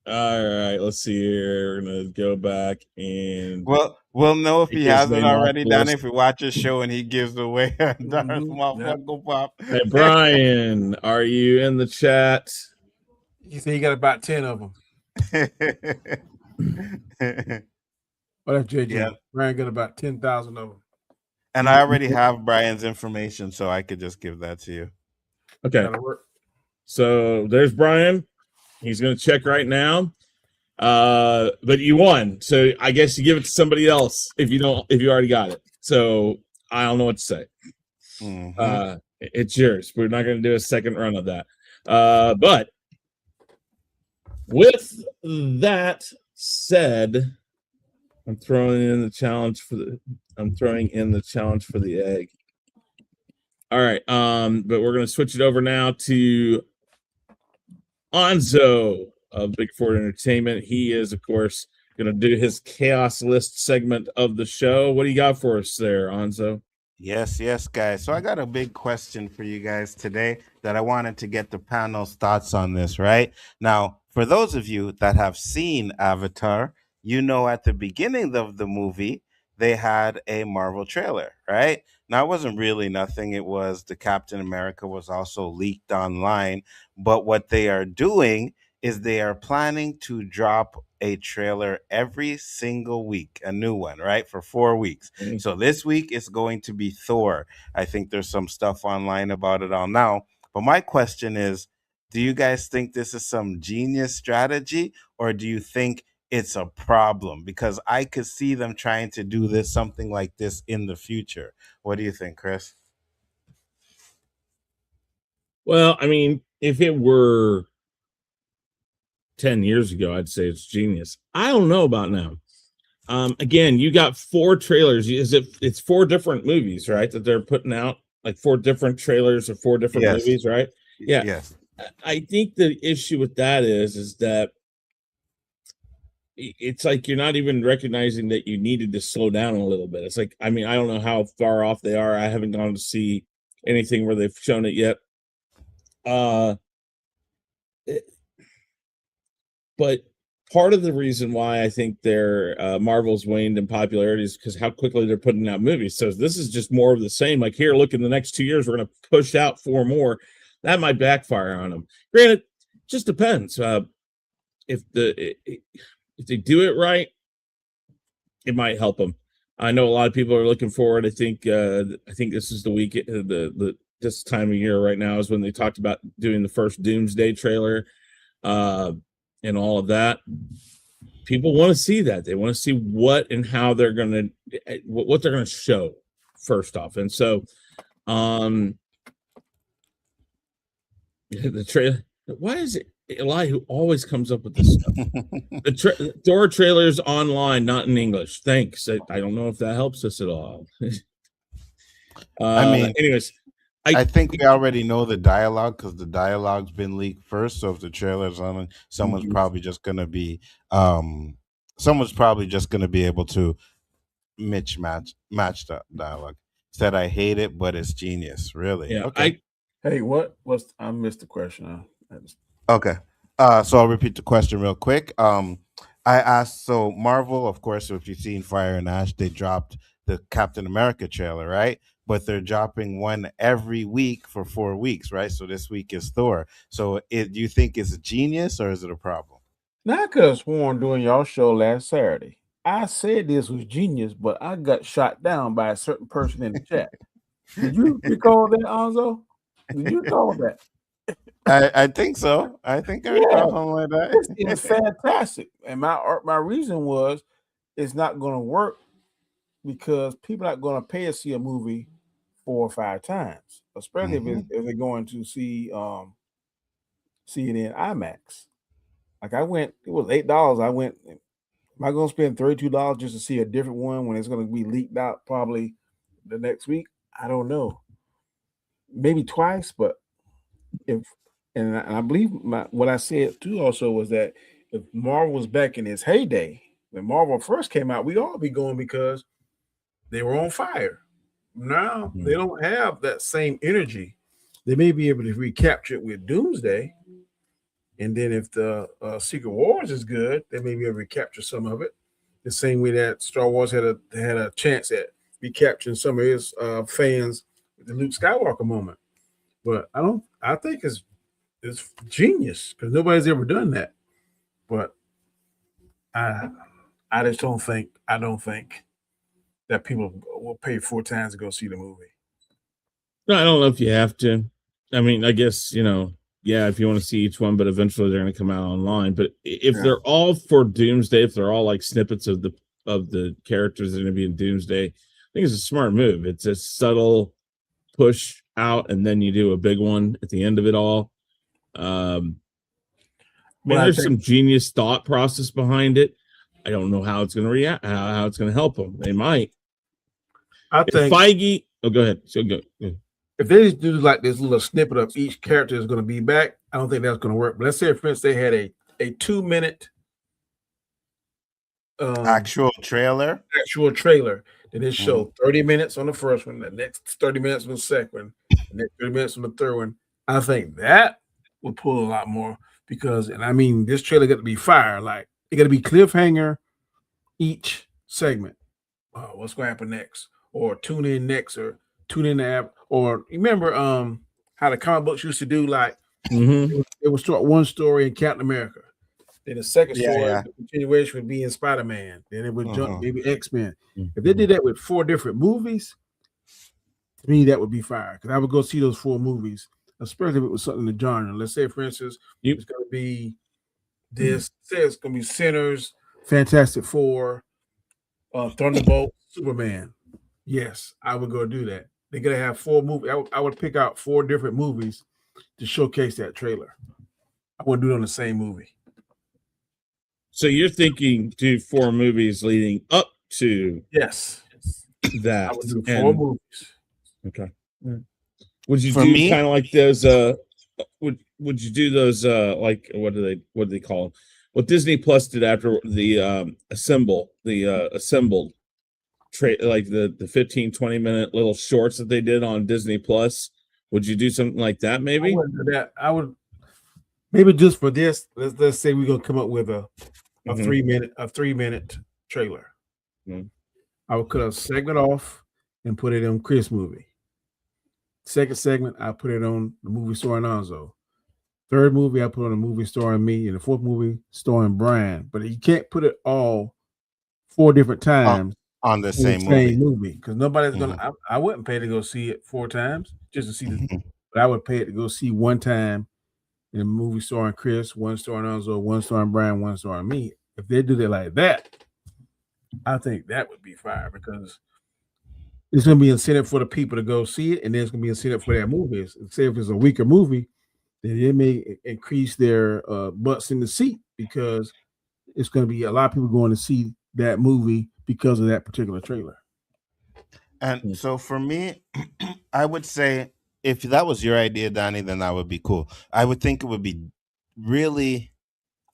All right, let's see here. We're gonna go back and Well, we'll know if take he his hasn't name off already the done it list. if we watch his show and he gives away a Darth Maul Yep. Funko Pop. Hey, Brian, are you in the chat? He said he got about 10 of them. Oh, that's JJ. Yeah. Brian got about 10,000 of them. And I already have Brian's information, so I could just give that to you. Okay. That'll work. So there's Brian. He's gonna check right now. But you won, so I guess you give it to somebody else if you already got it. So I don't know what to say. Mhm. It's yours. We're not going to do a second run of that. But with that said, I'm throwing in the challenge for the egg. All right. But we're going to switch it over now to Onzo of Big Ford Entertainment. He is, of course, going to do his chaos list segment of the show. What do you got for us there, Onzo? Yes, guys. So I got a big question for you guys today that I wanted to get the panel's thoughts on this, right? Now, for those of you that have seen Avatar, you know at the beginning of the movie, they had a Marvel trailer, right? Now, it wasn't really nothing. It was the Captain America was also leaked online. But what they are doing is they are planning to drop a trailer every single week, a new one, right? For 4 weeks. So this week is going to be Thor. I think there's some stuff online about it all now. But my question is, do you guys think this is some genius strategy or do you think it's a problem? Because I could see them trying to do this something like this in the future. What do you think, Chris? Well, I mean, if it were 10 years ago, I'd say it's genius. I don't know about now. Again, you got 4 trailers. It's 4 different movies, right? That they're putting out, like 4 different trailers of 4 different Yes. movies, right? Yeah. Yes. I think the issue with that is that it's like you're not even recognizing that you needed to slow down a little bit. It's like, I mean, I don't know how far off they are. I haven't gone to see anything where they've shown it yet. But part of the reason why I think their Marvel's waned in popularity is because how quickly they're putting out movies. So this is just more of the same. Like here, look, in the next 2 years, we're going to push out 4 more. That might backfire on them. Granted, just depends. If they do it right, it might help them. I know a lot of people are looking forward. I think this is the week, this time of year right now is when they talked about doing the first Doomsday trailer. And all of that, people want to see that. They want to see what and how they're going to, what they're going to show first off. And so, the trailer. Why is it Eli who always comes up with this stuff? The Thor trailers online, not in English. Thanks. I don't know if that helps us at all. I mean, anyways. I think we already know the dialogue because the dialogue's been leaked first. So if the trailer's on, someone's probably just gonna be able to match the dialogue. Said I hate it, but it's genius. Really? Yeah. Okay. Hey, I missed the question. Okay. So I'll repeat the question real quick. I asked, so Marvel, of course, if you've seen Fire and Ash, they dropped the Captain America trailer, right? But they're dropping one every week for 4 weeks, right? So this week is Thor. So do you think it's genius or is it a problem? Now I could have sworn during y'all show last Saturday, I said this was genius, but I got shot down by a certain person in the chat. Did you recall that, Onzo? Did you recall that? I think so. I think I recall something like that. It's fantastic. And my reason was it's not going to work because people are not going to pay to see a movie 4 or 5 times, especially if they're going to see it in IMAX. Like I went, it was $8. I went. Am I going to spend $32 just to see a different one when it's going to be leaked out probably the next week? I don't know. Maybe twice, but and I believe what I said too also was that if Marvel was back in its heyday, when Marvel first came out, we all be going because they were on fire. Now they don't have that same energy. They may be able to recapture it with Doomsday, and then if the Secret Wars is good, they may be able to recapture some of it. The same way that Star Wars had a chance at recapturing some of his fans with the Luke Skywalker moment. But I think it's genius because nobody's ever done that. But I just don't think that people will pay 4 times to go see the movie. No, I don't know if you have to. I mean, I guess, yeah, if you want to see each one, but eventually they're going to come out online. But if they're all for Doomsday, if they're all like snippets of the characters that are going to be in Doomsday, I think it's a smart move. It's a subtle push out, and then you do a big one at the end of it all. There's some genius thought process behind it. I don't know how it's going to react, how it's going to help them. They might. I think Feige. Oh, go ahead. So go. If they do like this little snippet of each character is going to be back, I don't think that's going to work. But let's say, for instance, they had a 2-minute actual trailer. Then it showed 30 minutes on the first one, the next 30 minutes on the second one, the next 30 minutes on the third one. I think that would pull a lot more because, and I mean, this trailer got to be fire. Like, it got to be cliffhanger each segment. Oh, what's going to happen next? Or tune in next, or tune in the app. Or remember how the comic books used to do, like it would start one story in Captain America. Then the second story, the continuation would be in Spider-Man. Then it would jump maybe X-Men. If they did that with 4 different movies, to me, that would be fire. Because I would go see those 4 movies, especially if it was something in the genre. Let's say, for instance, it's going to be this. Say it's going to be Sinners, Fantastic Four, Thunderbolt, Superman. Yes, I would go do that. They're going to have 4 movies. I would pick out 4 different movies to showcase that trailer. I wouldn't do it on the same movie. So you're thinking do 4 movies leading up to that. I would do 4 movies. Okay. Would you do kind of like those would you do those like what do they call them? What Disney Plus did after the assembled like the 15-20 minute little shorts that they did on Disney Plus? Would you do something like that maybe? I wouldn't do that. I would maybe just for this, let's say we're gonna come up with a 3-minute trailer. I would cut a segment off and put it on Chris movie. Second segment, I put it on the movie starring Alonzo. Third movie, I put on a movie starring me, and the fourth movie starring Brian. But you can't put it all 4 different times on the same movie because nobody's gonna. I wouldn't pay to go see it 4 times just to see the. But I would pay it to go see 1 time in a movie starring Chris, 1 starring Alonzo, 1 starring Brian, 1 starring me. If they do it like that, I think that would be fire because it's going to be incentive for the people to go see it, and then it's going to be incentive for that movie. Say if it's a weaker movie, then it may increase their butts in the seat because it's going to be a lot of people going to see that movie because of that particular trailer. And so for me, I would say if that was your idea, Donnie, then that would be cool. I would think it would be really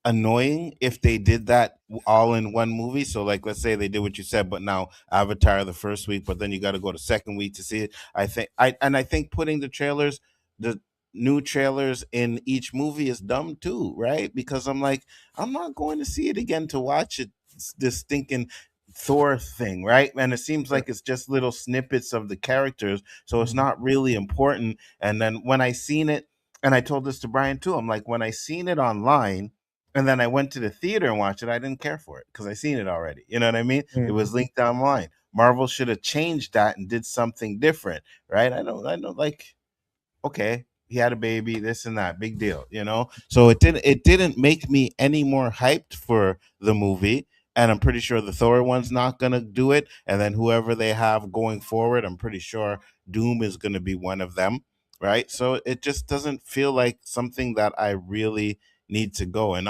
annoying if they did that all in one movie. So like let's say they did what you said, but now Avatar the first week, but then you got to go to second week to see it. I think putting the new trailers in each movie is dumb too, right? Because I'm not going to see it again to watch it, this stinking Thor thing, right? And it seems like it's just little snippets of the characters, so it's not really important. And then when I seen it, and I told this to Brian too, I'm like, when I seen it online and then I went to the theater and watched it, I didn't care for it because I seen it already. You know what I mean? It was linked online. Marvel should have changed that and did something different, right? I don't like, okay, he had a baby, this and that, big deal, So it didn't make me any more hyped for the movie. And I'm pretty sure the Thor one's not gonna do it. And then whoever they have going forward, I'm pretty sure Doom is gonna be one of them, right? So it just doesn't feel like something that I really need to go. And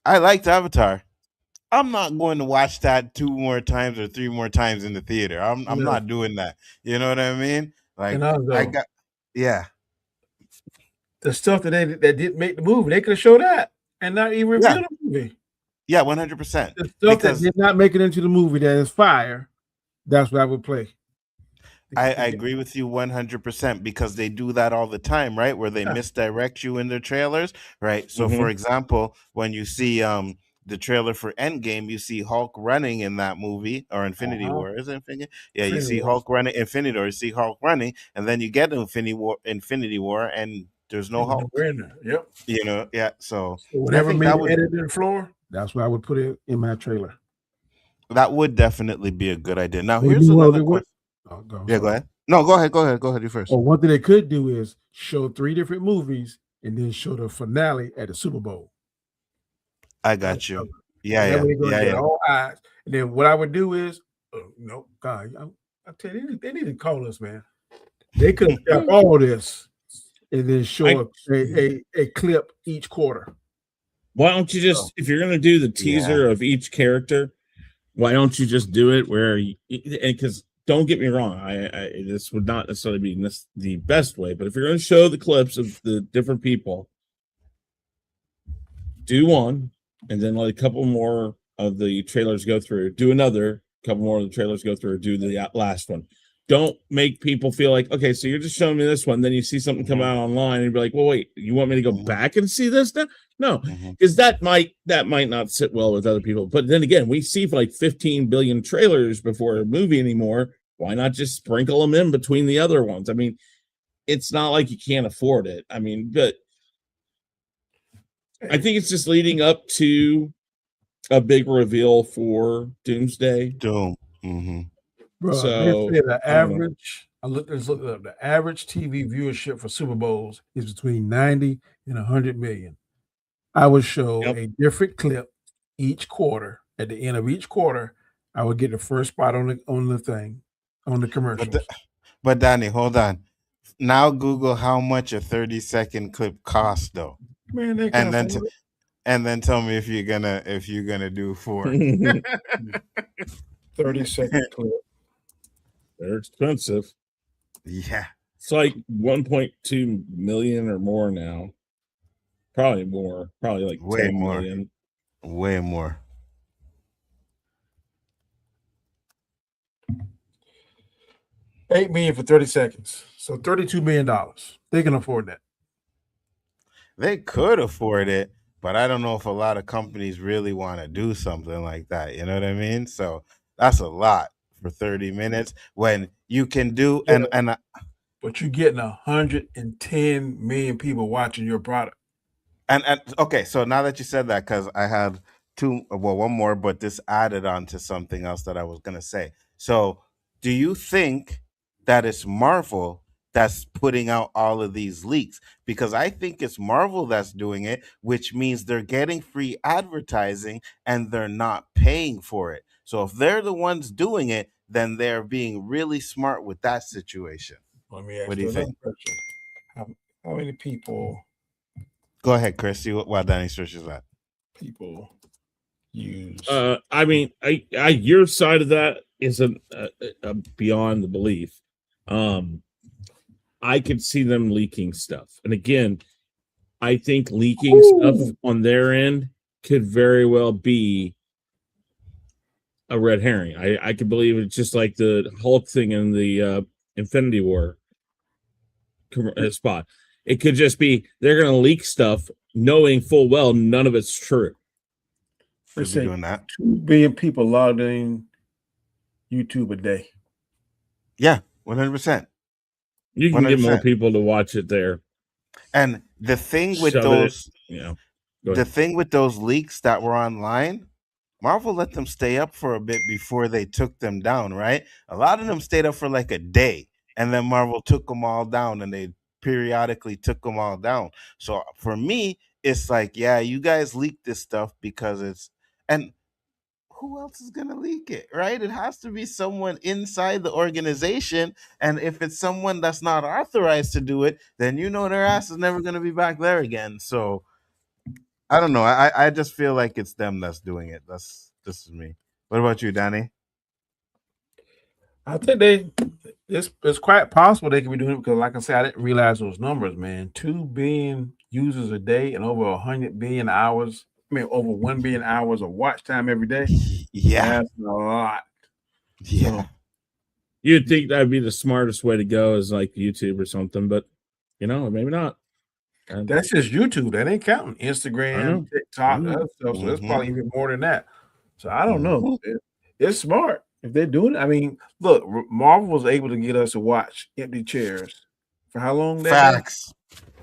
I liked Avatar. I'm not going to watch that 2 more times or 3 more times in the theater. I'm not doing that. You know what I mean? Like the stuff that didn't make the movie, they could have showed that. and not even Yeah. review the movie. Yeah, 100%. The stuff Because that did not make it into the movie that is fire, that's what I would play. I agree with you 100% because they do that all the time, right? Where they Yeah. misdirect you in their trailers, right? So, for example, when you see the trailer for Endgame, you see Hulk running in that movie, or Infinity War. Is it Infinity? Yeah, you see Hulk running, Infinity War, you see Hulk running, and then you get Infinity War, and there's no Hulk. Yep. You know, yeah. So whatever I think made that it would edit to the floor, that's what I would put it in my trailer. that would definitely be a good idea. Now, Maybe here's another what- question. Oh, go, Yeah, sorry. go ahead. No, go ahead. Go ahead. Go ahead. You first. Or one thing they could do is show 3 different movies and then show the finale at the Super Bowl. I got you. And Yeah, that yeah, way they're gonna yeah, get yeah. all eyes. And then what I would do is, no, God, I tell you, they need to call us, man. They could have all this and then show a clip each quarter. Why don't you just, if you're going to do the teaser of each character, why don't you just do it where, because don't get me wrong, I this would not necessarily be the best way, but if you're going to show the clips of the different people, do one, and then let a couple more of the trailers go through, do another, couple more of the trailers go through, do the last one. Don't make people feel like, okay, so you're just showing me this one, then you see something come out online and you'd be like, well, wait, you want me to go back and see this now? No, because that might not sit well with other people. But then again, we see like 15 billion trailers before a movie anymore. Why not just sprinkle them in between the other ones? I mean, it's not like you can't afford it. I mean, but I think it's just leading up to a big reveal for Doomsday. Doom. Bro, So they say the average, I looked it up. The average TV viewership for Super Bowls is between 90 and 100 million. I would show a different clip each quarter. At the end of each quarter, I would get the first spot on the thing, on the commercials. But Danny, hold on. Now Google how much a 30-second clip costs, though. Man, they and then tell me if you're gonna do 4. 30-second clip. They're expensive. Yeah. It's like 1.2 million or more now. Probably more. Probably like Way 10 more. million. Way more. $8 million for 30 seconds. So $32 million. They can afford that. They could afford it, but I don't know if a lot of companies really want to do something like that. You know what I mean? So that's a lot for 30 minutes when you can do but you're getting 110 million people watching your product. And okay, so now that you said that, because I had one more, but this added on to something else that I was gonna say. So, do you think that it's Marvel that's putting out all of these leaks? Because I think it's Marvel that's doing it, which means they're getting free advertising and they're not paying for it. So if they're the ones doing it, then they're being really smart with that situation. Let me ask what do you think? Question. How many people? Go ahead, Chris. See what Danny searches that. People use. I mean, I your side of that is a beyond the belief. I could see them leaking stuff, and again, I think leaking stuff on their end could very well be a red herring. I could believe it's just like the Hulk thing in the Infinity War spot. It could just be they're going to leak stuff knowing full well none of it's true. They're doing that. 2 billion people logged in YouTube a day. Yeah, 100%. You can 100%. Get more people to watch it there. And the thing with thing with those leaks that were online, Marvel let them stay up for a bit before they took them down, right? A lot of them stayed up for like a day, and then Marvel took them all down, and they periodically took them all down. So for me, it's like, yeah, you guys leaked this stuff because it's, and who else is going to leak it, right? It has to be someone inside the organization. And if it's someone that's not authorized to do it, then you know their ass is never going to be back there again. So I don't know. I just feel like it's them that's doing it. This is me. What about you, Danny? I think it's quite possible they could be doing it because, like I said, I didn't realize those numbers, man. 2 billion users a day and over 100 billion hours. I mean, over 1 billion hours of watch time every day. Yeah, That's a lot. yeah. So You'd think that'd be the smartest way to go, is like YouTube or something, but maybe not. And that's just YouTube. That ain't counting I Instagram, know. TikTok, know. other stuff. So it's Mhm. probably even more than that. So I don't know. Mhm. It's smart if they're doing it. I mean, look, Marvel was able to get us to watch Empty Chairs for how long that day? Facts.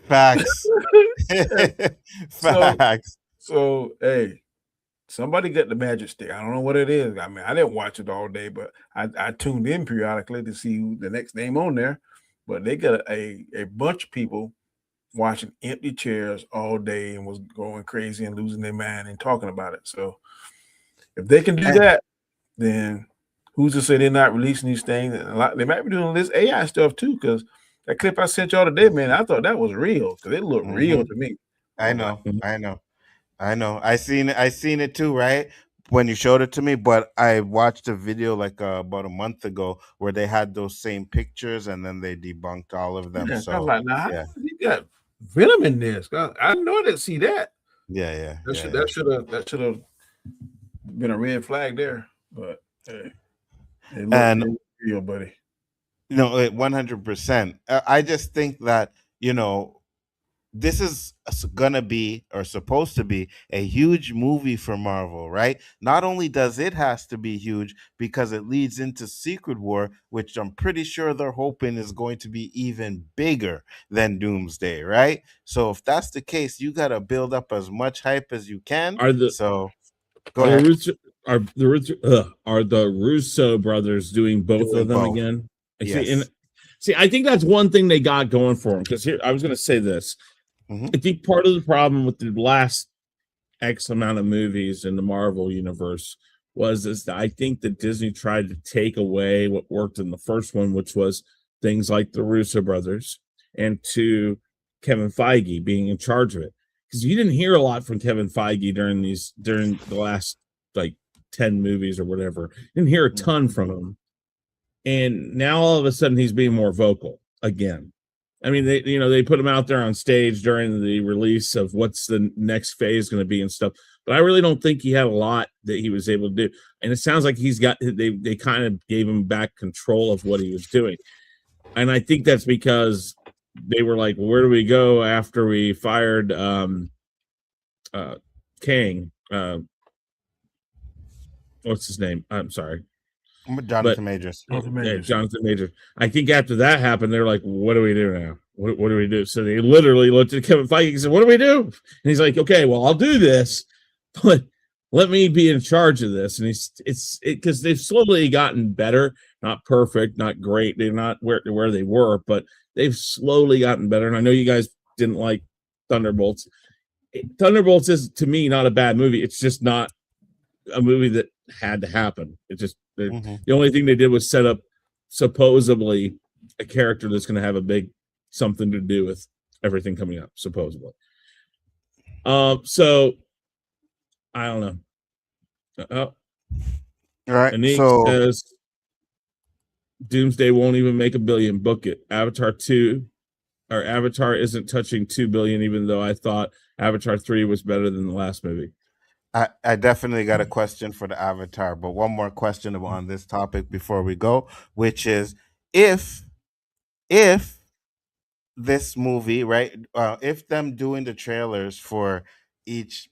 Facts. So, Facts. so hey, somebody got the magic stick. I don't know what it is. I mean, I didn't watch it all day, but I tuned in periodically to see who the next name on there. But they got a bunch of people watching Empty Chairs all day and was going crazy and losing their mind and talking about it. So if they can do And that, then who's to say they're not releasing these things? And they might be doing this AI stuff too, because that clip I sent y'all today, man, I thought that was real because it looked real mhm. to me. I I was like, know. I know. I know. I seen it too, right? When you showed it to me, but I watched a video like about a month ago where they had those same pictures and then they debunked all of them. yeah, I was So like, now how yeah, you got venom in this? I know I didn't see that. yeah. That should have been a red flag there. But hey, it And looked real, buddy. 100%. I just think that this is gonna be or supposed to be a huge movie for Marvel, right? Not only does it has to be huge because it leads into Secret War, which I'm pretty sure they're hoping is going to be even bigger than Doomsday, right? So if that's the case, you gotta build up as much hype as you can. Are the So go are the ahead. Are the Russo brothers doing both Doing of them both. again? Yes. I think that's one thing they got going for them. Because here, I was going to say this. Hmm. I think part of the problem with the last X amount of movies in the Marvel universe is that I think that Disney tried to take away what worked in the first one, which was things like the Russo brothers, and to Kevin Feige being in charge of it. Because you didn't hear a lot from Kevin Feige during the last like 10 movies or whatever. You didn't hear a ton from him. And now all of a sudden he's being more vocal again. I mean, they put him out there on stage during the release of what's the next phase going to be and stuff. But I really don't think he had a lot that he was able to do. And it sounds like they kind of gave him back control of what he was doing. And I think that's because they were like, well, where do we go after we fired Kang? What's his name? I'm sorry. Jonathan Majors. Jonathan Majors. I think after that happened, they're like, what do we do now? What do we do? So they literally looked at Kevin Feige and said, what do we do? And he's like, okay, well, I'll do this, but let me be in charge of this. And because they've slowly gotten better, not perfect, not great. They're not where they were, but they've slowly gotten better. And I know you guys didn't like Thunderbolts. Thunderbolts is, to me, not a bad movie. It's just not a movie that had to happen. It just the only thing they did was set up supposedly a character that's going to have a big something to do with everything coming up, supposedly. So I don't know. All right. Anik So says Doomsday won't even make $1 billion. Book it. Avatar isn't touching 2 billion, even though I thought Avatar 3 was better than the last movie. I definitely got a question for the Avatar, but one more question on this topic before we go, which is if this movie, right, if them doing the trailers for each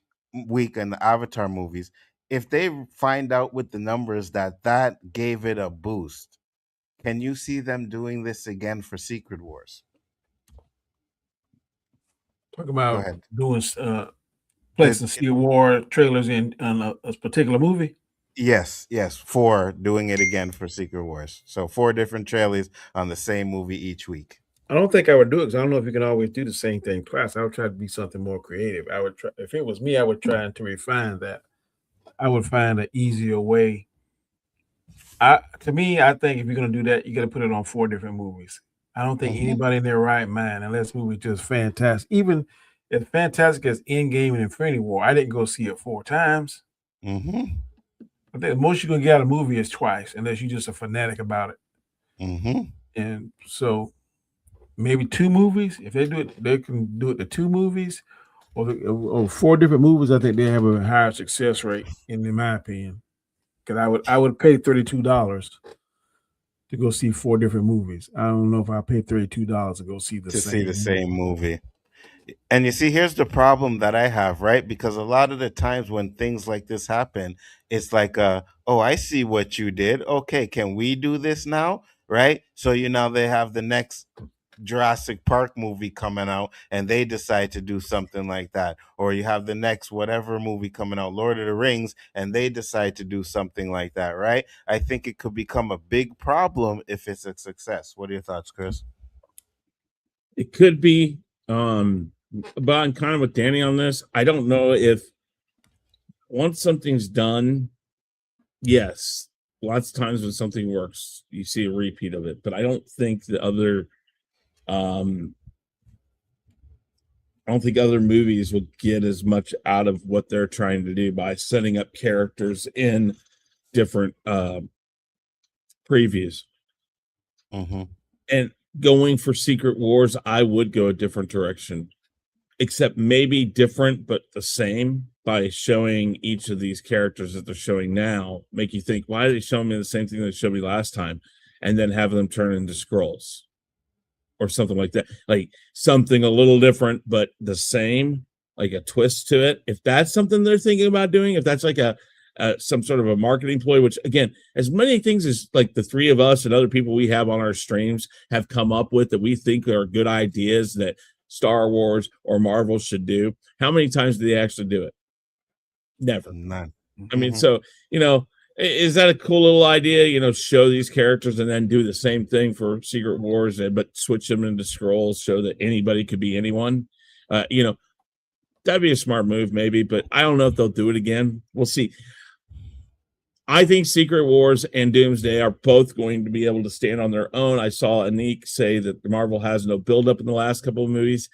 week in the Avatar movies, if they find out with the numbers that gave it a boost, can you see them doing this again for Secret Wars? Talk Go about ahead. doing placing Secret War trailers in on a particular movie. Yes, for doing it again for Secret Wars. So 4 different trailers on the same movie each week. I don't think I would do it because I don't know if you can always do the same thing twice. I would try to be something more creative. I would try, if it was me, I would try to refine that. I would find an easier way. To me, I think if you're gonna do that, you got to put it on 4 different movies. I don't think anybody in their right mind, unless this movie just fantastic, even as fantastic as Endgame and Infinity War, I didn't go see it 4 times. I think the most you're gonna get out of a movie is twice, unless you're just a fanatic about it. And so maybe 2 movies. If they do it, they can do it to 2 movies or 4 different movies. I think they have a higher success rate, in my opinion. Because I would pay $32 to go see 4 different movies. I don't know if I pay $32 to go see the To see the same same movie. movie. And you see, here's the problem that I have, right? Because a lot of the times when things like this happen, it's like, oh, I see what you did. Okay, can we do this now? Right? So now they have the next Jurassic Park movie coming out and they decide to do something like that. Or you have the next whatever movie coming out, Lord of the Rings, and they decide to do something like that, right? I think it could become a big problem if it's a success. What are your thoughts, Chris? It could be, but I'm kind of with Danny on this. I don't know if once something's done, yes, lots of times when something works, you see a repeat of it. But I don't think the other, I don't think other movies will get as much out of what they're trying to do by setting up characters in different previews. Mm-hmm. And going for Secret Wars, I would go a different direction, except maybe different but the same, by showing each of these characters that they're showing now. Make you think, why are they showing me the same thing they showed me last time? And then have them turn into scrolls or something like that, like something a little different but the same, like a twist to it. If that's something they're thinking about doing, if that's like a some sort of a marketing ploy, which again, as many things as like the three of us and other people we have on our streams have come up with that we think are good ideas that Star Wars or Marvel should do, how many times do they actually do it? Never. None. I mean, so, is that a cool little idea? Show these characters and then do the same thing for Secret Wars, but switch them into scrolls, show that anybody could be anyone. That'd be a smart move, maybe, but I don't know if they'll do it again. We'll see. I think Secret Wars and Doomsday are both going to be able to stand on their own. I saw Anik say that Marvel has no buildup in the last couple of movies.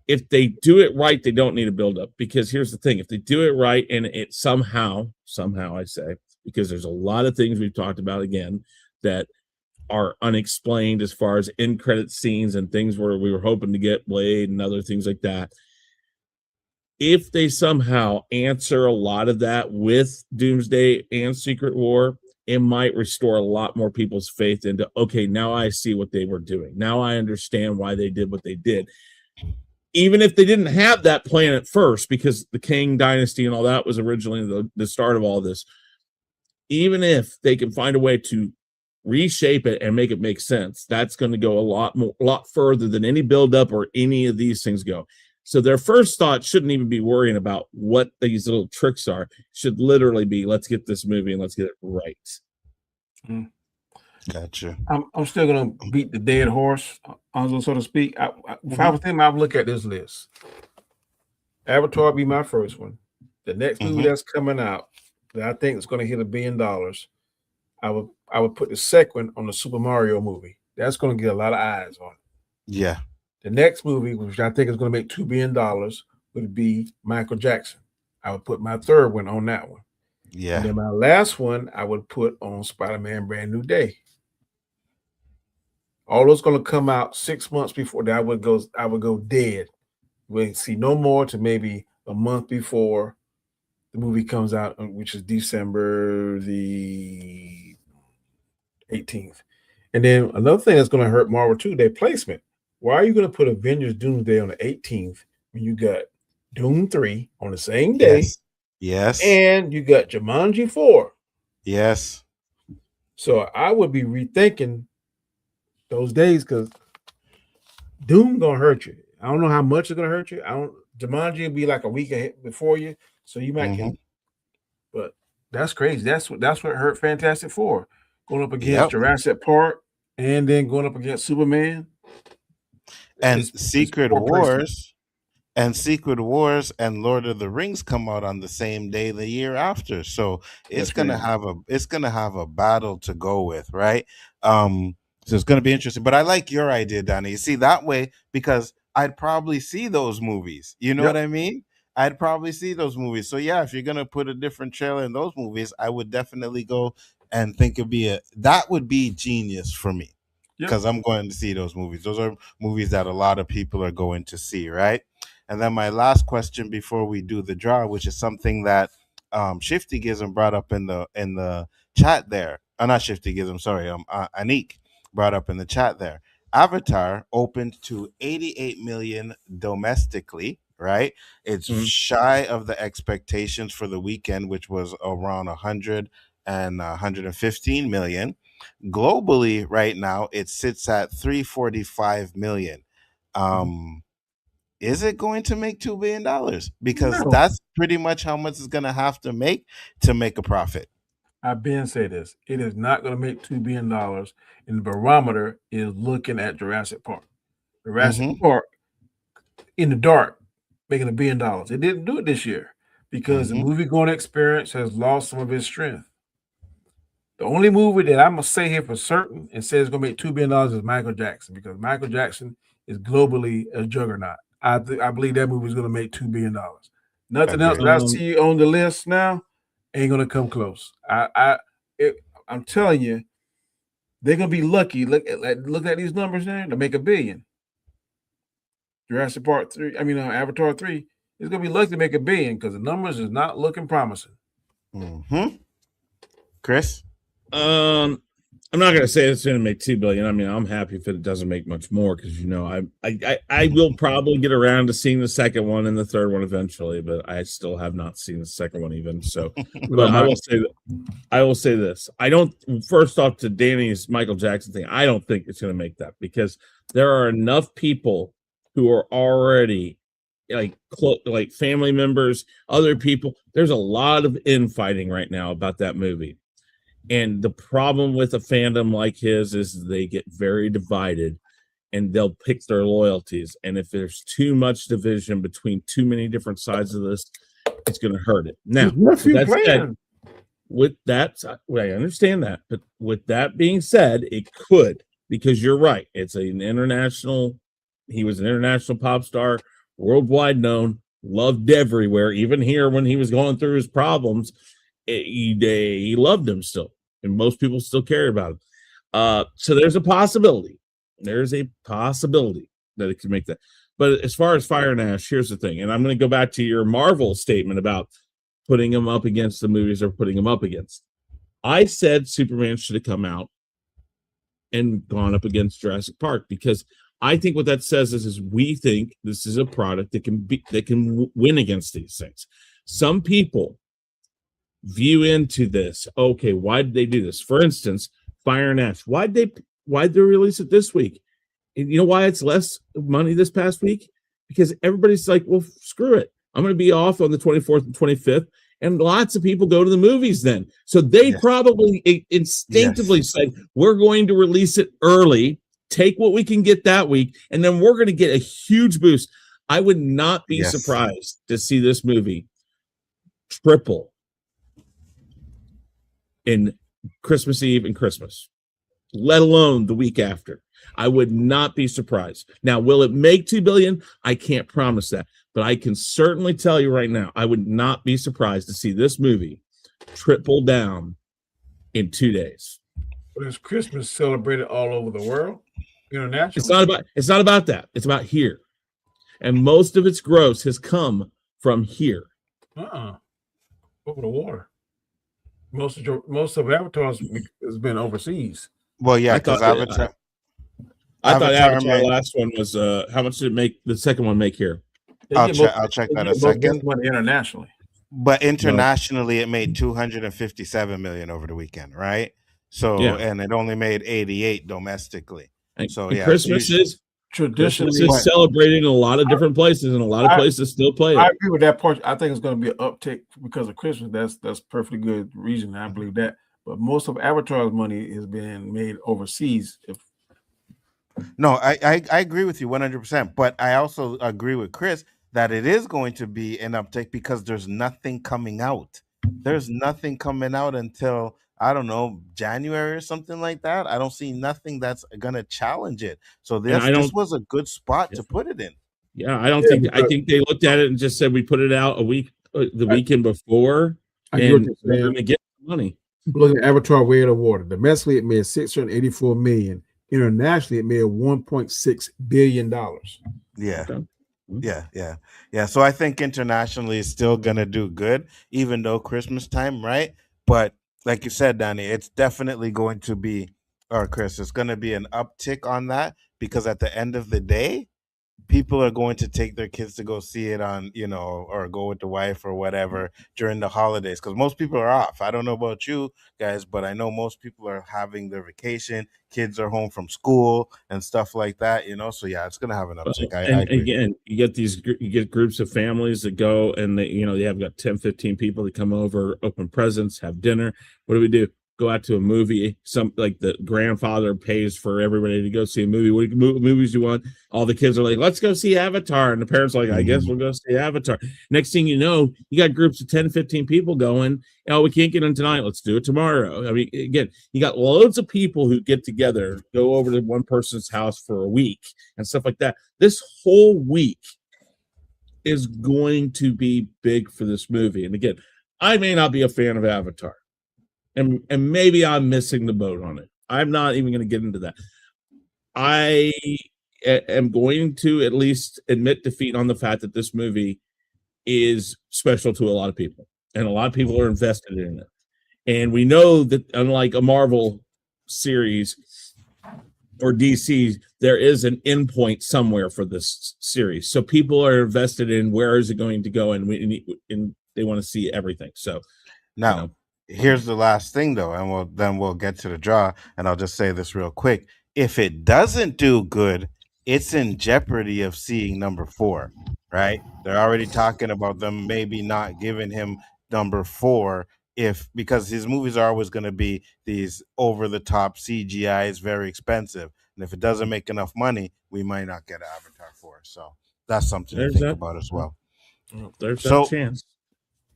If they do it right, they don't need a buildup, because here's the thing. If they do it right and it somehow I say, because there's a lot of things we've talked about again that are unexplained as far as end credit scenes and things where we were hoping to get Blade and other things like that. If they somehow answer a lot of that with Doomsday and Secret War, it might restore a lot more people's faith into, okay, now I see what they were doing. Now I understand why they did what they did. Even if they didn't have that plan at first, because the Kang dynasty and all that was originally the start of all this, even if they can find a way to reshape it and make it make sense, that's going to go a lot further than any buildup or any of these things go. So their first thought shouldn't even be worrying about what these little tricks are. It should literally be, let's get this movie and let's get it right. Mm. Gotcha. I'm still gonna beat the dead horse, so to speak. If I was thinking, I would look at this list. Avatar be my first one. The next movie that's coming out that I think is going to hit $1 billion, I would put the second on the Super Mario movie. That's going to get a lot of eyes on it. Yeah. The next movie, which I think is going to make $2 billion, would be Michael Jackson. I would put my third one on that one. Yeah. And then my last one, I would put on Spider-Man Brand New Day. All those going to come out 6 months before that. I would go dead. We'll see no more to maybe a month before the movie comes out, which is December the 18th. And then another thing that's going to hurt Marvel too, their placement. Why are you going to put Avengers Doomsday on the 18th when you got Doom 3 on the same day? Yes. And you got Jumanji 4. Yes. So I would be rethinking those days, because Doom gonna hurt you. I don't know how much it's gonna hurt you. Jumanji will be like a week ahead before you, so you might get. But that's crazy. That's what hurt Fantastic Four, going up against Jurassic Park and then going up against Superman. And Secret Wars and Lord of the Rings come out on the same day the year after. So it's gonna have a battle to go with, right? So it's gonna be interesting. But I like your idea, Danny. You see, that way, because I'd probably see those movies. You know what I mean? I'd probably see those movies. So yeah, if you're gonna put a different trailer in those movies, I would definitely go and think that would be genius for me. Yep. because I'm going to see those movies. Those are movies that a lot of people are going to see, right? And then my last question before we do the draw, which is something that Shifty Gism brought up in the chat there. Not Shifty Gism, sorry, Anik brought up in the chat there. Avatar opened to 88 million domestically, right? It's shy of the expectations for the weekend, which was around 100 and 115 million. Globally, right now, it sits at 345 million. Is it going to make $2 billion? Because No. that's pretty much how much it's going to have to make a profit. I've been saying this. It is not going to make $2 billion. And the barometer is looking at Jurassic Park. Jurassic Park in the dark, making $1 billion. It didn't do it this year because the movie going experience has lost some of its strength. The only movie that I'm going to say here for certain and say it's going to make $2 billion is Michael Jackson, because Michael Jackson is globally a juggernaut. I believe that movie is going to make $2 billion. Nothing else that I see on the list now ain't going to come close. I'm telling you, they're going to be lucky. Look at these numbers there to make $1 billion. Jurassic Park 3, Avatar 3 is going to be lucky to make $1 billion because the numbers is not looking promising. Chris? I'm not going to say it's going to make $2 billion. I mean, I'm happy if it doesn't make much more because, you know, I will probably get around to seeing the second one and the third one eventually, but I still have not seen the second one even. So, but I will say this. I don't, first off, to Danny's Michael Jackson thing, I don't think it's going to make that because there are enough people who are already like family members, other people. There's a lot of infighting right now about that movie. And the problem with a fandom like his is they get very divided and they'll pick their loyalties. And if there's too much division between too many different sides of this, it's going to hurt it. Now, with that, I understand that. But with that being said, it could, because you're right. It's he was an international pop star, worldwide known, loved everywhere, even here when he was going through his problems. He loved him still, and most people still care about him. So there's a possibility. There's a possibility that it could make that. But as far as Fire and Ash, here's the thing, and I'm going to go back to your Marvel statement about putting them up against the movies they're putting them up against. I said Superman should have come out and gone up against Jurassic Park because I think what that says is we think this is a product that can win against these things. Some people view into this. Okay, why did they do this? For instance, Fire and Ash. Why'd they release it this week? And you know why it's less money this past week? Because everybody's like, well, screw it. I'm going to be off on the 24th and 25th. And lots of people go to the movies then. So they probably instinctively said, we're going to release it early, take what we can get that week, and then we're going to get a huge boost. I would not be surprised to see this movie triple in Christmas Eve and Christmas, let alone the week after. I would not be surprised. Now, will it make $2 billion? I can't promise that, but I can certainly tell you right now, I would not be surprised to see this movie triple down in 2 days. But is Christmas celebrated all over the world? International? It's not about that. It's about here. And most of its gross has come from here. Over the water. Most of Avatar's has been overseas. Well, yeah, because Avatar. I thought Avatar last one was how much did it make? The second one make here? I'll check that a second. Money internationally, but internationally, it made 257 million over the weekend, right? So, and it only made 88 domestically. So, and Christmas is traditionally celebrated in a lot of different places, and a lot of places still play it. I agree with that part. I think it's going to be an uptick because of Christmas. That's perfectly good reason. I believe that. But most of Avatar's money is being made overseas. No, I agree with you 100%. But I also agree with Chris that it is going to be an uptick because there's nothing coming out. There's nothing coming out until, I don't know, January or something like that. I don't see nothing that's going to challenge it. So this was a good spot to put it in. Yeah, I think they looked at it and just said we put it out the weekend before, and we're going to get money. Looking at Avatar Way of the Water. Domestically, it made $684 million. Internationally, it made $1.6 billion. Yeah. Okay. Yeah. So I think internationally it's still gonna do good, even though Christmas time, right? But like you said, Danny, it's definitely going to be, or Chris, it's gonna be an uptick on that because at the end of the day, people are going to take their kids to go see it on, or go with the wife or whatever during the holidays because most people are off. I don't know about you guys, but I know most people are having their vacation. Kids are home from school and stuff like that, so yeah, it's gonna have an Well, uptick. I and agree. again, you get you get groups of families that go and they have got 10, 15 people that come over, open presents, have dinner. What do? Go out to a movie. Some like the grandfather pays for everybody to go see a movie. What movies you want? All the kids are like, let's go see Avatar. And the parents are like, I guess we'll go see Avatar. Next thing you know, you got groups of 10, 15 people going, oh, we can't get in tonight. Let's do it tomorrow. I mean, again, you got loads of people who get together, go over to one person's house for a week and stuff like that. This whole week is going to be big for this movie. And again, I may not be a fan of Avatar. And maybe I'm missing the boat on it. I'm not even going to get into that. I am going to at least admit defeat on the fact that this movie is special to a lot of people. And a lot of people are invested in it. And we know that unlike a Marvel series or DC, there is an endpoint somewhere for this series. So people are invested in where is it going to go, and they want to see everything. So now, here's the last thing though, and we'll get to the draw, and I'll just say this real quick. If it doesn't do good, it's in jeopardy of seeing number 4, right? They're already talking about them maybe not giving him number 4 because his movies are always going to be these over the top CGI is very expensive. And if it doesn't make enough money, we might not get Avatar 4. So that's something to think about as well. There's that chance.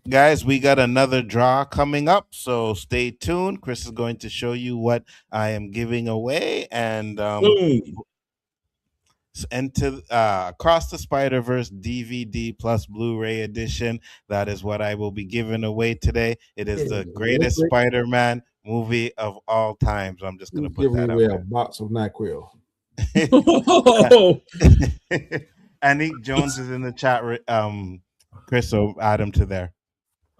Guys, we got another draw coming up, so stay tuned. Chris is going to show you what I am giving away, and into Across the Spider-Verse DVD plus Blu-ray edition. That is what I will be giving away today. It is the greatest Spider-Man movie of all time. So I'm just going to put that out there. A box of NyQuil. Anik Jones is in the chat. Chris, so add him to there.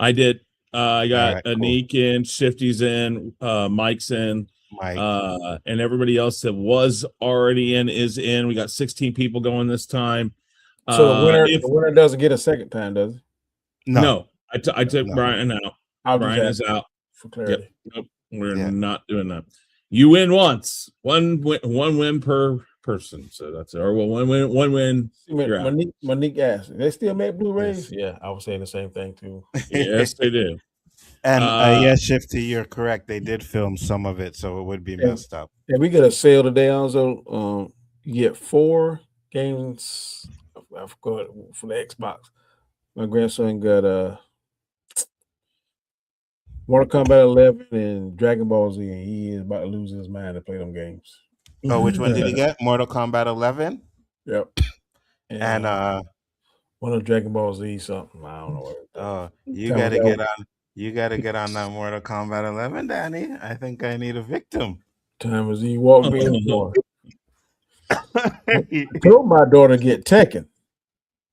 I did. I got Anik in, Shifty's in, Mike's in, Mike, and everybody else that was already in is in. We got 16 people going this time. So the winner doesn't get a second time, does it? No. I took Brian out. Brian is out. For clarity. Yep. We're not doing that. You win once. One win per person. So that's it. Or one win. Monique asked, they still make Blu-rays? Yeah, I was saying the same thing too. Yes, they do. And yes, Shifty, you're correct. They did film some of it, so it would be messed up. Yeah, we got a sale today also. You get 4 games. I forgot for the Xbox. My grandson got Mortal Kombat 11 and Dragon Ball Z, and he is about to lose his mind to play them games. Oh, which one did he get? Mortal Kombat 11? Yep. And one of Dragon Ball Z something. I don't know. Oh, you gotta get on. You gotta get on that Mortal Kombat 11, Danny. I think I need a victim. Time as he walked in the door. I told my daughter to get Tekken.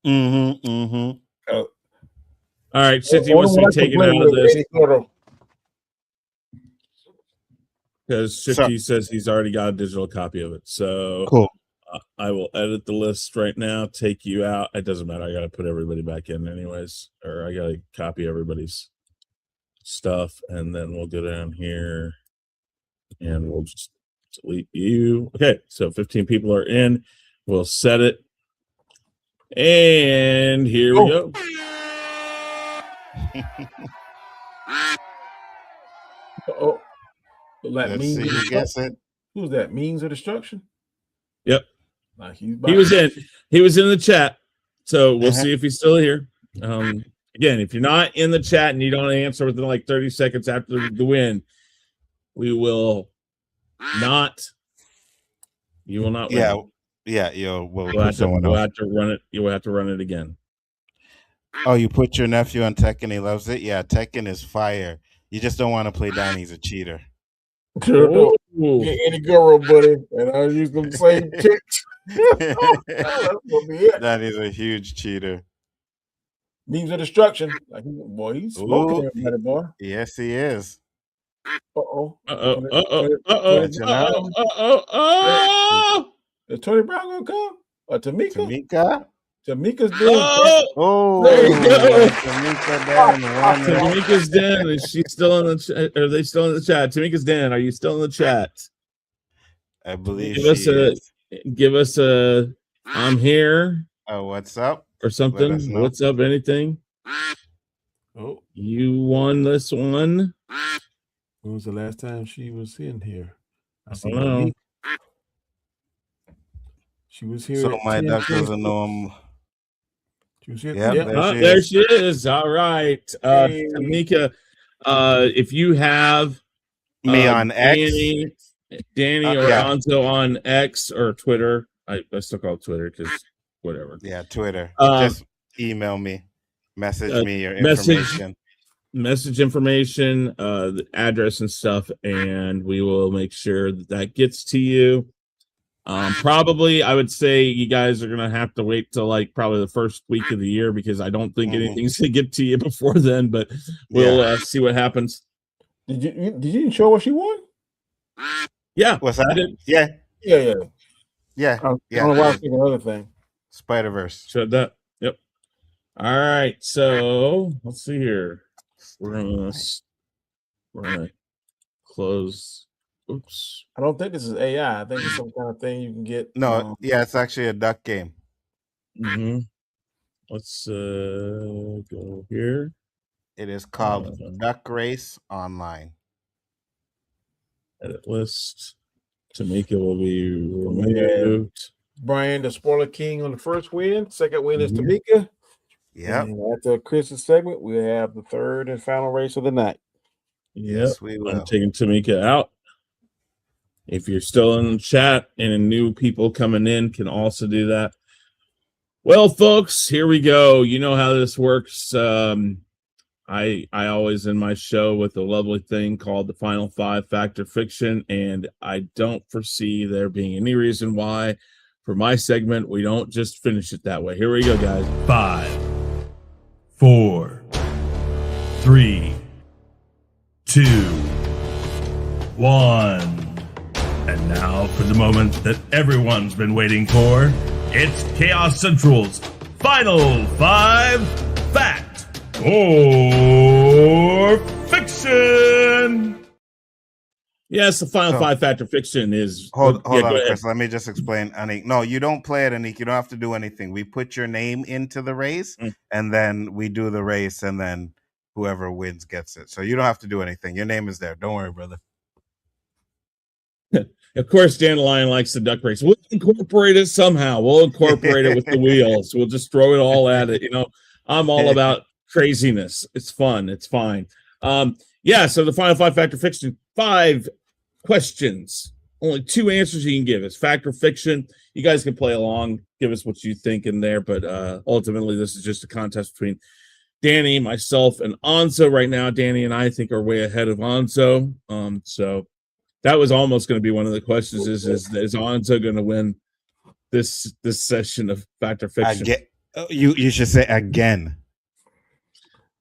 All right, Shifty wants to be taken out of this. Because Shifty says he's already got a digital copy of it. So cool. I will edit the list right now, take you out. It doesn't matter. I got to put everybody back in anyways, or I got to copy everybody's stuff, and then we'll go down here and we'll just delete you. Okay, so 15 people are in. We'll set it. And here we go. Oh. Let's see who gets it. Who's that? Means of Destruction? Yep. He was in the chat. So we'll see if he's still here. Again, if you're not in the chat and you don't answer within like 30 seconds after the win, we will not. You will not win. Yeah. We'll have to run it. You will have to run it again. Oh, you put your nephew on Tekken. He loves it. Yeah, Tekken is fire. You just don't want to play Danny. He's a cheater. Ooh. Get any girl, buddy, and I'll use them same kicks. That's gonna be it. That is a huge cheater. Means of destruction. Like, boy, he's smoking Ooh, everybody, boy. Yes, he is. Uh-oh. Is Tony Brown gonna come? Or Tamika? Tamika? Tamika's dead. Oh, there you go. Tamika down one. Tamika's den. Is she still in the chat? Are they still in the chat? Tamika's den. Are you still in the chat? I believe Give us a I'm here. Oh, what's up? Or something. What's up? Anything? Oh, you won this one. when was the last time she was in here? I don't know. She was here. So my duck doesn't know him. She was here. Yeah, there she is. All right. Tamika, if you have me on X, Danny or Anzo on X or Twitter, I still call it Twitter because whatever. Yeah, Twitter. Just email me, message me your information. Message information, the address and stuff, and we will make sure that gets to you. Probably, I would say you guys are gonna have to wait till like probably the first week of the year because I don't think anything's gonna get to you before then. But we'll see what happens. Did you show what she won? Yeah, what's that? Yeah. I don't know why I was thinking another thing. Spider-Verse. Showed that. Yep. All right, so let's see here. We're gonna close. Oops. I don't think this is AI. I think it's some kind of thing you can get. No, it's actually a duck game. Mm-hmm. Let's go here. It is called Duck Race Online. Edit list. Tamika will be removed. Brian, the spoiler king on the first win. Second win is Tamika. Yeah. After Chris's segment, we have the third and final race of the night. Yes, we will. I'm taking Tamika out. If you're still in the chat and new people coming in can also do that. Well, folks, here we go. You know how this works. I always end my show with a lovely thing called the Final Five Fact or Fiction, and I don't foresee there being any reason why for my segment we don't just finish it that way. Here we go, guys. 5, 4, 3, 2, 1. And now for the moment that everyone's been waiting for. It's Chaos Central's Final Five Fact or Fiction. Yes, the Final Five Fact or Fiction is... Hold on, Chris. Let me just explain, Anik. No, you don't play it, Anik. You don't have to do anything. We put your name into the race, and then we do the race, and then whoever wins gets it. So you don't have to do anything. Your name is there. Don't worry, brother. Of course, Dandelion likes the duck race. We'll incorporate it somehow. We'll incorporate it with the wheels. We'll just throw it all at it. You know, I'm all about craziness. It's fun. It's fine. So the Final Five Fact or Fiction, 5 questions. Only 2 answers you can give. It's fact or fiction. You guys can play along. Give us what you think in there. But ultimately, this is just a contest between Danny, myself, and Anzo right now. Danny and I think are way ahead of Anzo. So that was almost going to be one of the questions: is Anzo going to win this session of fact or fiction? You should say again,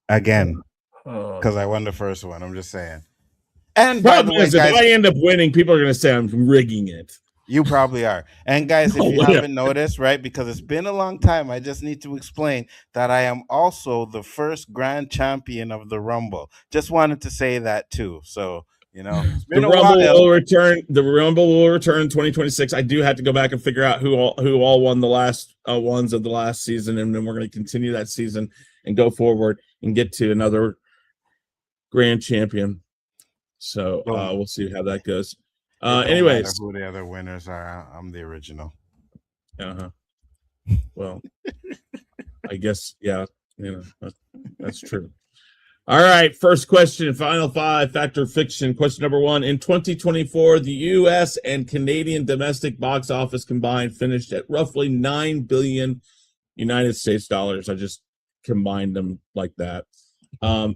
because I won the first one. I'm just saying. And by the way, guys, if I end up winning, people are going to say I'm rigging it. You probably are. And guys, if you haven't noticed, right, because it's been a long time, I just need to explain that I am also the first grand champion of the Rumble. Just wanted to say that too. So. You know, the Rumble will return. The Rumble will return in 2026. I do have to go back and figure out who all won the last ones of the last season, and then we're going to continue that season and go forward and get to another grand champion. So we'll see how that goes. Anyways, who the other winners are? I'm the original. Well, I guess that's true. All right, first question, Final Five, fact or fiction. Question number 1. In 2024, the U.S. and Canadian domestic box office combined finished at roughly $9 billion United States dollars. I just combined them like that.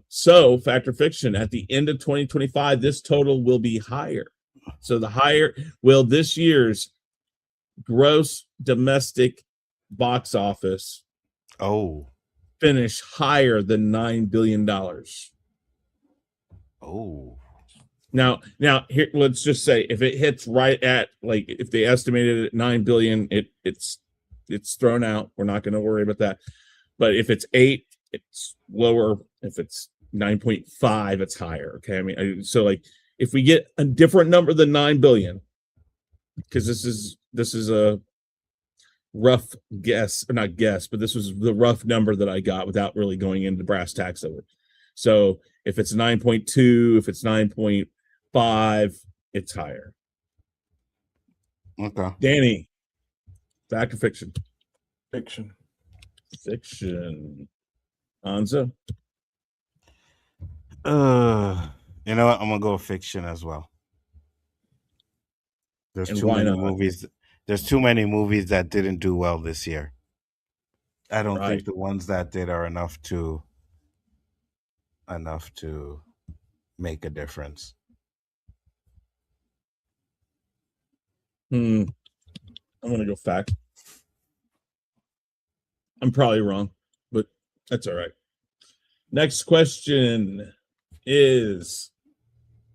So, fact or fiction, at the end of 2025, this total will be higher. So the higher will this year's gross domestic box office Oh. finish higher than $9 billion. Oh. Now here, let's just say if it hits right at, like, if they estimated it at 9 billion, it's thrown out. We're not going to worry about that. But if it's 8, it's lower. If it's 9.5, it's higher. Okay. I mean, so like if we get a different number than 9 billion, because this is a rough guess, or not guess, but this was the rough number that I got without really going into brass tacks of it. So if it's 9.2, if it's 9.5, it's higher. Okay. Danny, fact or fiction? Fiction. Fiction. Anza? You know what? I'm gonna go fiction as well. There's And too why many not? movies. There's too many movies that didn't do well this year. I don't Right. think the ones that did are enough to make a difference. I'm gonna go fact. I'm probably wrong, but that's all right. Next question is,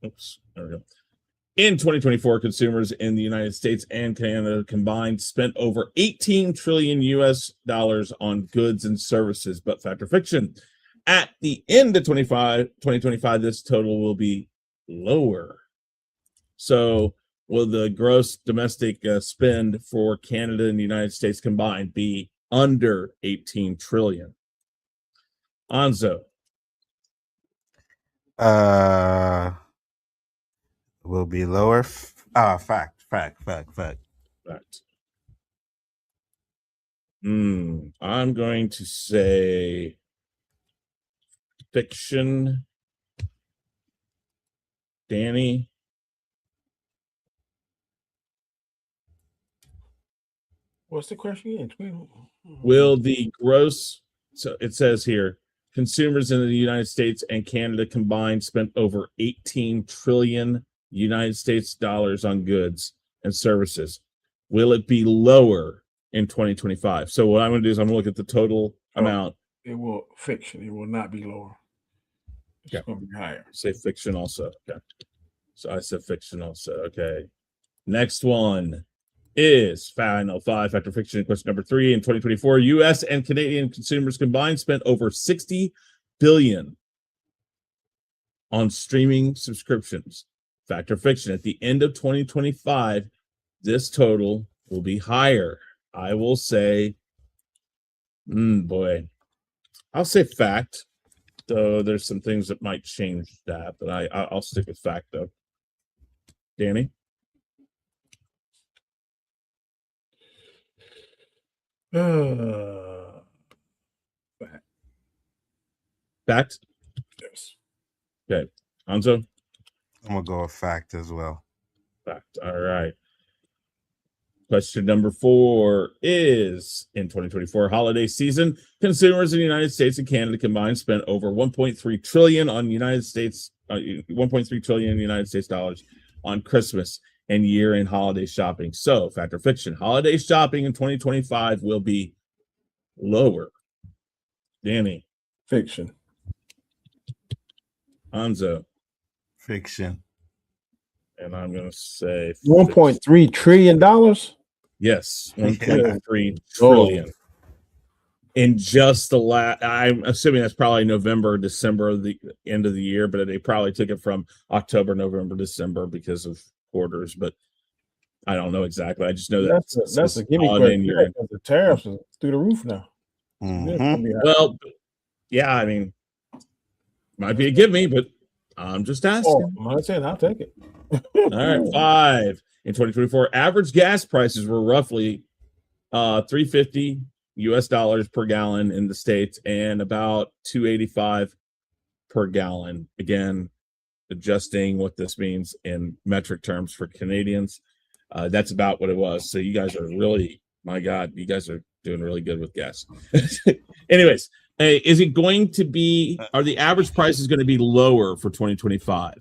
oops, there we go. In 2024, consumers in the United States and Canada combined spent over 18 trillion US dollars on goods and services. But fact or fiction? At the end of 2025, this total will be lower. So will the gross domestic spend for Canada and the United States combined be under 18 trillion? Anzo? Will be lower. Fact. Fact. I'm going to say fiction. Danny? What's the question again? Will the gross, so it says here, consumers in the United States and Canada combined spent over 18 trillion United States dollars on goods and services. Will it be lower in 2025? So what I'm going to do is I'm going to look at the total amount. It will fiction. It will not be lower. It's Yeah. going to be higher. Say fiction also. Okay. So I said fiction also. Okay. Next one is final 5 fact or fiction. Question number 3. In 2024, U.S. and Canadian consumers combined spent over $60 billion on streaming subscriptions. Fact or fiction? At the end of 2025, this total will be higher. I will say, I'll say fact. Though there's some things that might change that, but I'll stick with fact though. Danny? Fact. Fact? Yes. Okay. Anzo? I'm gonna go with fact as well. Fact. All right. Question number 4 is, in 2024 holiday season, consumers in the United States and Canada combined spent over 1.3 trillion on United States, 1.3 trillion United States dollars on Christmas and year-end holiday shopping. So, fact or fiction? Holiday shopping in 2025 will be lower. Danny? Fiction. Anzo? Fiction. And I'm going to say $1.3 trillion. yes, 1.3 trillion. In just the last, I'm assuming that's probably November, December, the end of the year, but they probably took it from October, November, December because of orders, but I don't know exactly. I just know that That's a gimme question. The tariffs are through the roof now. Mhm. Well, yeah, I mean, might be a give me, but I'm just asking. I'm saying I'll take it. All right, 5. In 2024, average gas prices were roughly $3.50 US dollars per gallon in the States and about $2.85 per gallon. Again, adjusting what this means in metric terms for Canadians. That's about what it was. So you guys are really, my God, you guys are doing really good with gas. Anyways, is it going to be, are the average prices going to be lower for 2025?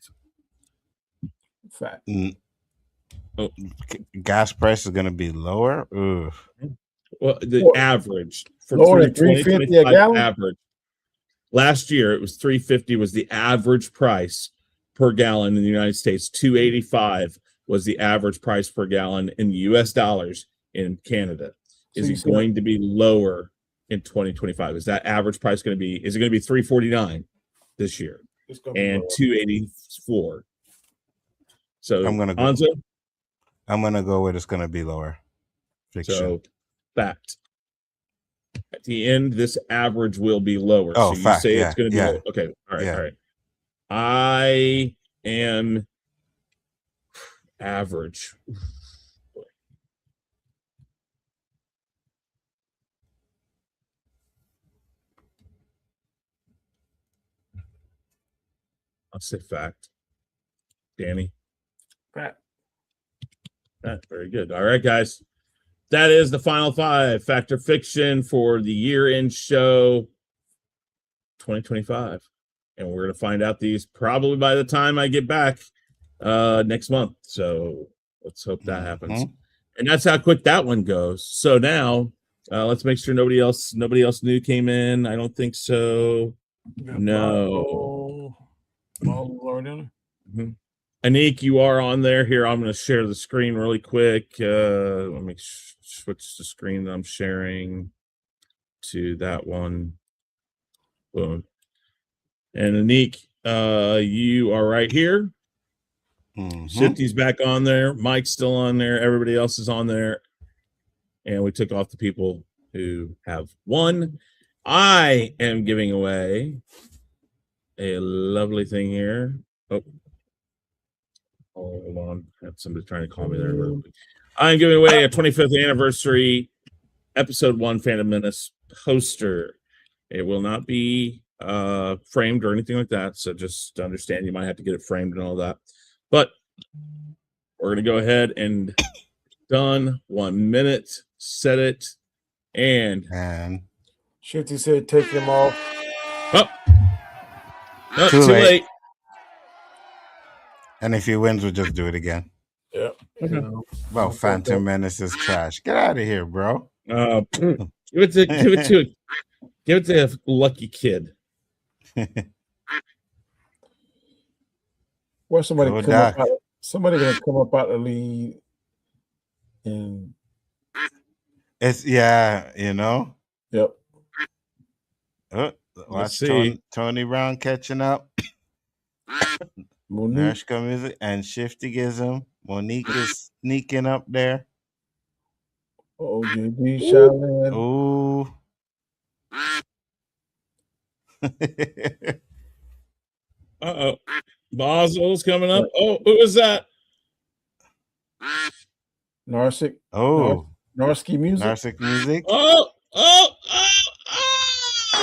Fact. Gas price is going to be lower. Ooh. Well, the What? average for Lower than $3.50 a 2025 gallon? average. Last year, it was $3.50 was the average price per gallon in the United States. $2.85 was the average price per gallon in US dollars in Canada. Is So it going to be lower in 2025? Is that average price going to be? Is it going to be $3.49 this year It's gonna be and lower. $2.84? So I'm gonna go. Hanzo. I'm going to go with it's going to be lower. Fiction. So fact. At the end, this average will be lower. Oh, so you fact, say yeah, it's going to be yeah. lower. Okay. All right. Yeah. All right. I am average. I'll say fact. Danny. Fact. Very good. All right, guys. That is the final five Fact or Fiction for the year-end show 2025. And we're going to find out these probably by the time I get back next month. So let's hope that happens. And that's how quick that one goes. So now let's make sure nobody else new came in. I don't think so. No. Mm-hmm. Anik, you are on there. Here, I'm going to share the screen really quick. Let me switch the screen that I'm sharing to that one. Boom. And Anik, you are right here. Shifty's back on there. Mike's still on there. Everybody else is on there. And we took off the people who have won. I am giving away a lovely thing here. Oh, hold on. I have somebody trying to call me there. I'm giving away a 25th anniversary episode 1 Phantom Menace poster. It will not be framed or anything like that. So just understand you might have to get it framed and all that. But we're going to go ahead and done. 1 minute. Set it. And Shifty said take them off. Oh. No, too late. And if he wins, we'll just do it again. Yep. Well, Phantom Menace is trash. Get out of here, bro. Give it to a lucky kid. Where's somebody somebody gonna come up out the lead and it's you know. Yep. Watch Tony Brown catching up. Narshka Music and Shifty Gizm. Monique is sneaking up there. JB Shaolin. Ooh. Uh-oh. Basil's coming up. Oh, who is that? Narsic. Oh. Narsky Music. Narsic Music. Oh.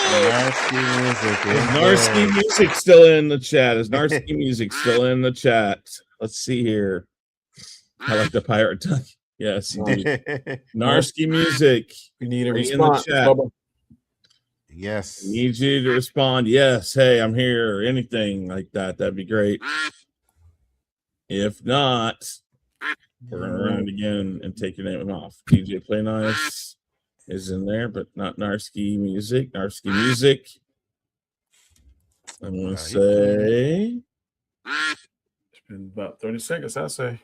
Narsky Music. Is Narsky Music still in the chat? Is Narsky Music still in the chat? Let's see here. I like the pirate tongue. Yes, indeed. Narsky Music. We need a in response. the chat. Bubba. Yes. Need you to respond. Yes. Hey, I'm here. Anything like that. That'd be great. If not, we're going to run it again and take your name off. DJ Play Nice is in there, but not Narsky Music. Narsky Music. I'm going to say. It's been about 30 seconds, I say.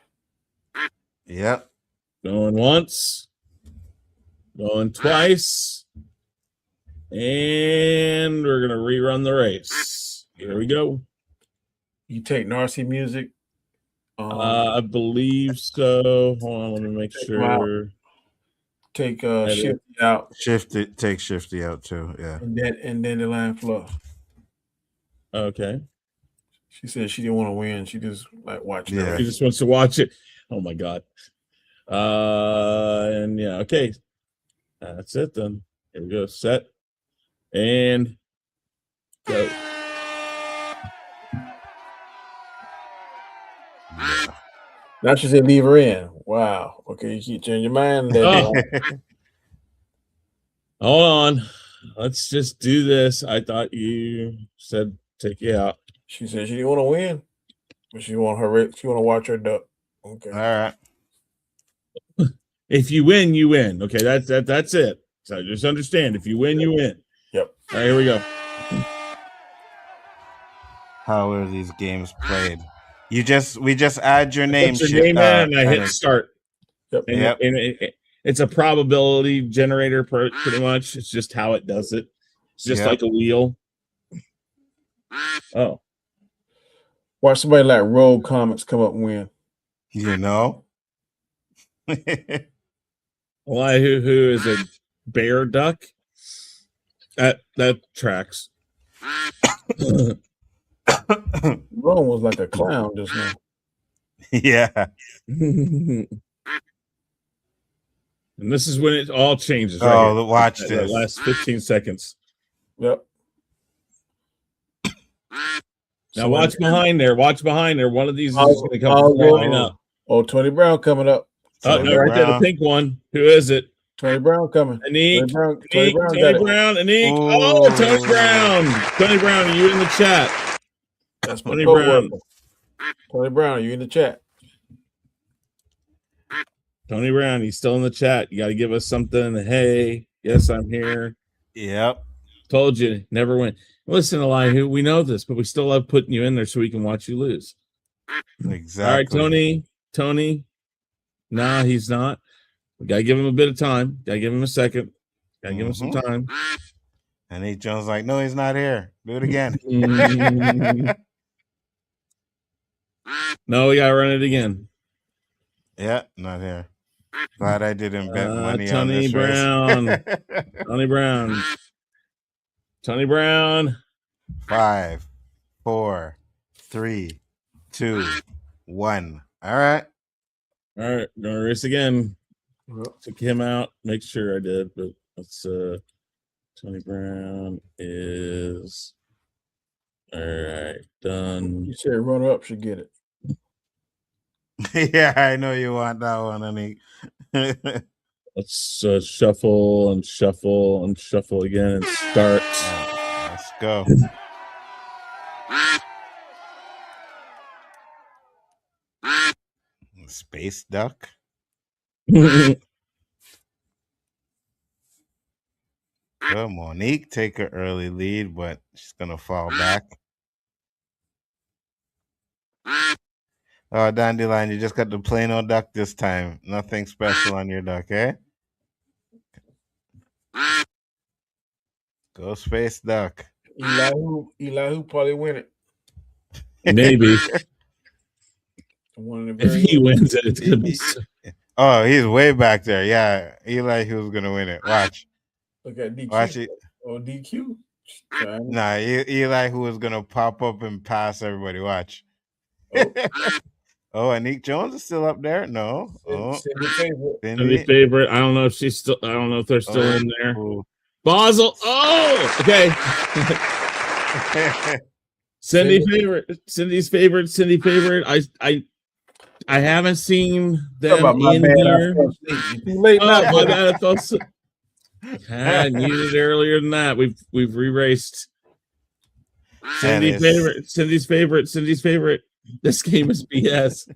Yep. Going once. Going twice. And we're going to rerun the race. Here we go. You take Narsky Music. I believe so. Hold on, let me make sure. Take Shifty out. Take Shifty out too. Yeah. And then the line fluff. Okay. She said she didn't want to win. She just like watching it. She just wants to watch it. Oh my God. And yeah, okay. That's it then. Here we go. Set. And go. Now she said leave her in. Wow. Okay, you keep changing your mind. Hold on. Let's just do this. I thought you said take you out. She said she didn't want to win, but she want to watch her duck. Okay. All right. If you win, you win. Okay, that's it. So just understand, if you win, you win. Yep. All right, here we go. How are these games played? We just add your name. Put your name in, and I hit start. Yep. And, Yep. it's a probability generator, pretty much. It's just how it does it. It's just Yep. like a wheel. Oh, Watch somebody like Rogue Comics come up and win. You know. why? Who is a bear duck? That tracks. Rogue was like a clown just now. Yeah. And this is when it all changes. Right Oh, here. watch The this. last 15 seconds. Yep. Now watch behind there. Watch behind there. One of these is I'll- going to come I'll flying go. up. Oh, Tony Brown coming up. Oh, Tony no, right there, the Brown. pink one. Who is it? Tony Brown coming. Anik. Tony Brown got it. Brown. Anik. Ooh. Oh, Tony Brown. Tony Brown, are you in the chat? That's my Tony coworker. Brown. Tony Brown, are you in the chat? Tony Brown, he's still in the chat. You got to give us something. Hey, yes, I'm here. Yep. Told you, never win. Listen, Elihu, we know this, but we still love putting you in there so we can watch you lose. Exactly. All right, Tony. Nah, he's not. We gotta give him a bit of time. Gotta give him a second. Gotta give him some time. And Nate Jones like, no, he's not here. Do it again. No, we gotta run it again. Yeah, not here. Glad I didn't bet money on Tony this Brown. race. Tony Brown. 5, 4, 3, 2, 1. All right. All right, gonna race again. Yep. Took him out. Make sure I did, but let's Tony Brown is all right, done. You said runner up should get it. Yeah, I know you want that one, honey. Let's shuffle and shuffle and shuffle again and start. Let's go. Space duck. Good. Monique take an early lead, but she's gonna fall back. Oh, Dandelion, you just got the plain old duck this time. Nothing special on your duck, eh? Go space duck. Elihu probably win it. Maybe One of the if very he wins it, it's gonna be. Oh, he's way back there. Yeah, Eli, who's gonna win it? Watch. look at DQ. Watch it. Oh, DQ. Nah, Eli, who is gonna pop up and pass everybody. Watch. Oh, Anik Jones is still up there. No. Oh, Cindy favorite. Cindy favorite. I don't know if she's still. I don't know if they're still in there. Oh. Basel. Oh, okay. Cindy's favorite. Cindy favorite. I haven't seen them in here. Too late Oh now. my god! I felt so. I needed it earlier than that. We've re-raced. Cindy's favorite. Cindy's favorite. This game is BS.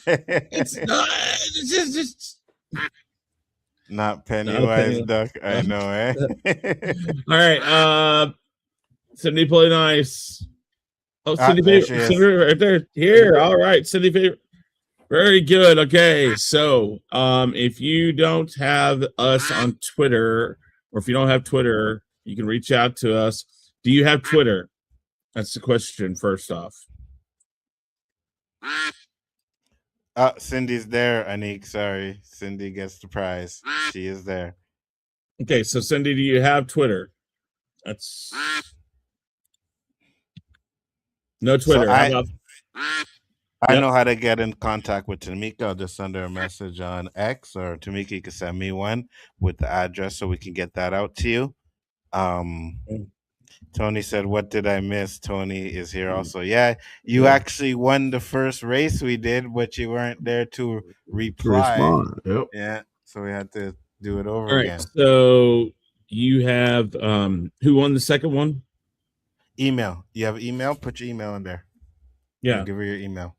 It's not. It's just. Not Pennywise duck. I know, eh? All right. Cindy play nice. Oh, Cindy there favorite. she is. Cindy right there. Here. All right. Cindy favorite. Very good. Okay. So if you don't have us on Twitter, or if you don't have Twitter, you can reach out to us. Do you have Twitter? That's the question, first off. Cindy's there, Anik. Sorry. Cindy gets the prize. She is there. Okay, so Cindy, do you have Twitter? That's no Twitter. So How about I Yep. know how to get in contact with Tamika. I'll just send her a message on X, or Tamika, you can send me one with the address so we can get that out to you. Tony said, "What did I miss?" Tony is here also. Yeah, you Yeah. actually won the first race we did, but you weren't there to reply. Yep. Yeah, so we had to do it over all right? again. So you have who won the second one? Email. You have email? Put your email in there. Yeah. Give her your email.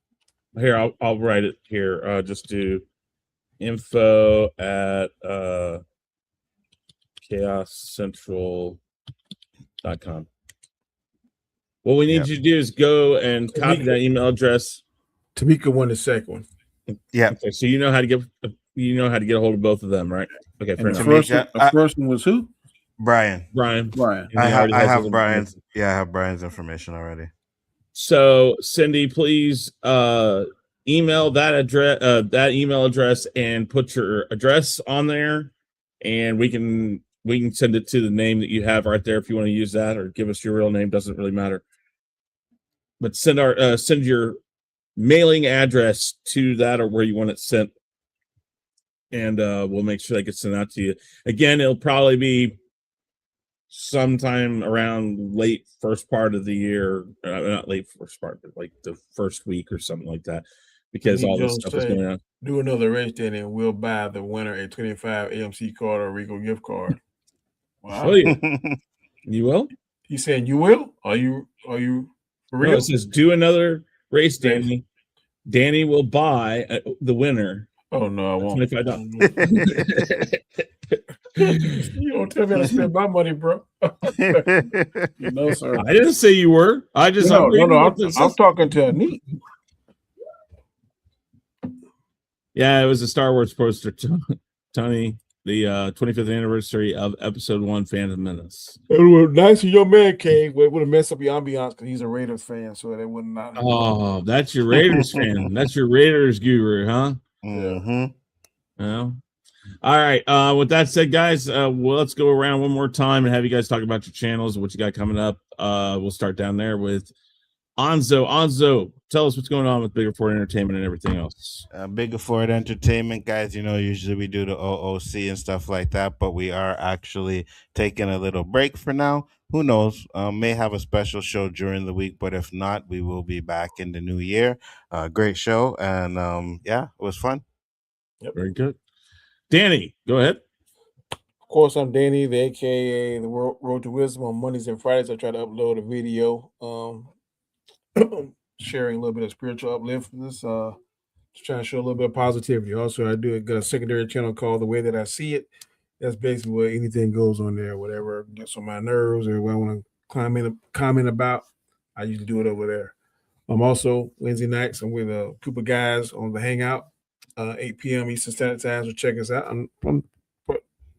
Here, I'll write it here. Just do info at chaoscentral.com. What we need you to do is go and copy that email address. Tamika won the second one. Yeah. Okay, so you know how to get a hold of both of them, right? Okay, fair And the enough. first one was who? Brian. Brian. I have Brian's. Yeah, I have Brian's information already. So Cindy, please email that email address and put your address on there, and we can send it to the name that you have right there if you want to use that, or give us your real name, doesn't really matter. But send your mailing address to that or where you want it sent, and we'll make sure that gets sent out to you. Again, it'll probably be sometime around late first part of the year, not late first part, but like the first week or something like that, because all this stuff is going on. Do another race then, and we'll buy the winner a 25 AMC card or Rico gift card. Wow. Oh, yeah. You will? He's saying you will? Are you for real? No, it says do another race, Danny. Danny will buy the winner. Oh no, I won't. $25. You don't tell me how to spend my money, bro. No, sir. I didn't say you were. I just no. I'm talking to Anit. Yeah, it was a Star Wars poster, Tony. The 25th anniversary of Episode 1, Phantom Menace. It was nice of your man came. It would have messed up your ambiance because he's a Raiders fan, so that would not. Oh, that's your Raiders fan. That's your Raiders guru, huh? Mm-hmm. Well, all right. With that said, guys, let's go around one more time and have you guys talk about your channels and what you got coming up. We'll start down there with Onzo. Onzo, tell us what's going on with Bigger Ford Entertainment and everything else. Bigger Ford Entertainment, guys. Usually we do the OOC and stuff like that, but we are actually taking a little break for now. Who knows? May have a special show during the week, but if not, we will be back in the new year. Great show, and yeah, it was fun. Yep. Very good. Danny, go ahead. Of course, I'm Danny, the AKA the Road to Wisdom. On Mondays and Fridays, I try to upload a video, sharing a little bit of spiritual upliftness, just trying to show a little bit of positivity. Also, I got a secondary channel called The Way That I See It. That's basically where anything goes on there, whatever gets on my nerves or what I want to comment about. I usually do it over there. I'm also Wednesday nights. I'm with a group of guys on the Hangout, 8 p.m. Eastern Standard Time. So check us out.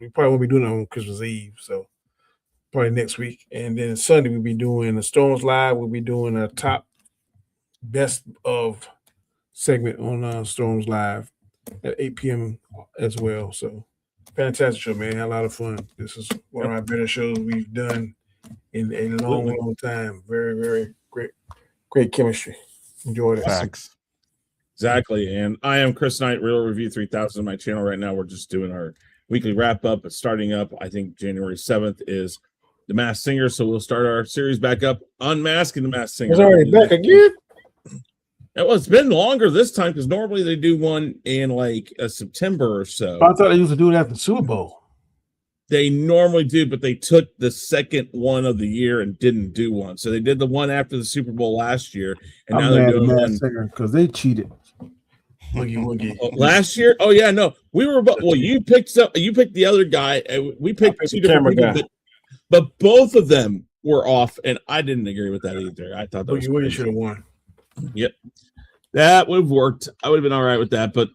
We probably won't be doing it on Christmas Eve, so probably next week. And then Sunday we'll be doing the Storms Live. We'll be doing a top best of segment on Storms Live at 8 p.m. as well. So fantastic show, man. Had a lot of fun. This is one of our better shows we've done in a long time. Very, very great chemistry. Enjoyed it. Facts. Exactly. And I am Chris Knight, Real Review 3000 on my channel right now. We're just doing our weekly wrap up. It's starting up, I think January 7th is The Masked Singer. So we'll start our series back up, Unmasking the Masked Singer. It's already back again? Well, it's been longer this time because normally they do one in like September or so. I thought they used to do it after the Super Bowl. They normally do, but they took the second one of the year and didn't do one. So they did the one after the Super Bowl last year, and now they're doing one because they cheated. Woogie. Last year? Oh yeah, no, we were. Well, you picked the other guy. We picked two different people, but both of them were off, and I didn't agree with that either. I thought that Woogie should have won. Yep. That would have worked. I would have been all right with that, but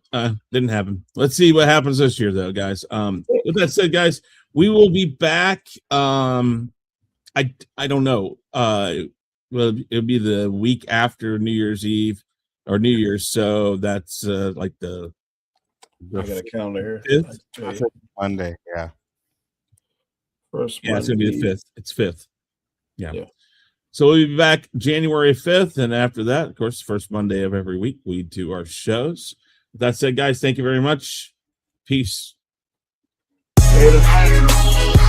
didn't happen. Let's see what happens this year, though, guys. With that said, guys, we will be back. I don't know. Well, it'll be the week after New Year's Eve or New Year's, so that's like the I got a calendar here. Monday, yeah. First, yeah, it's gonna be the 5th. It's 5th. Yeah. So we'll be back January 5th, and after that, of course, first Monday of every week, we do our shows. With that said, guys, thank you very much. Peace. Later.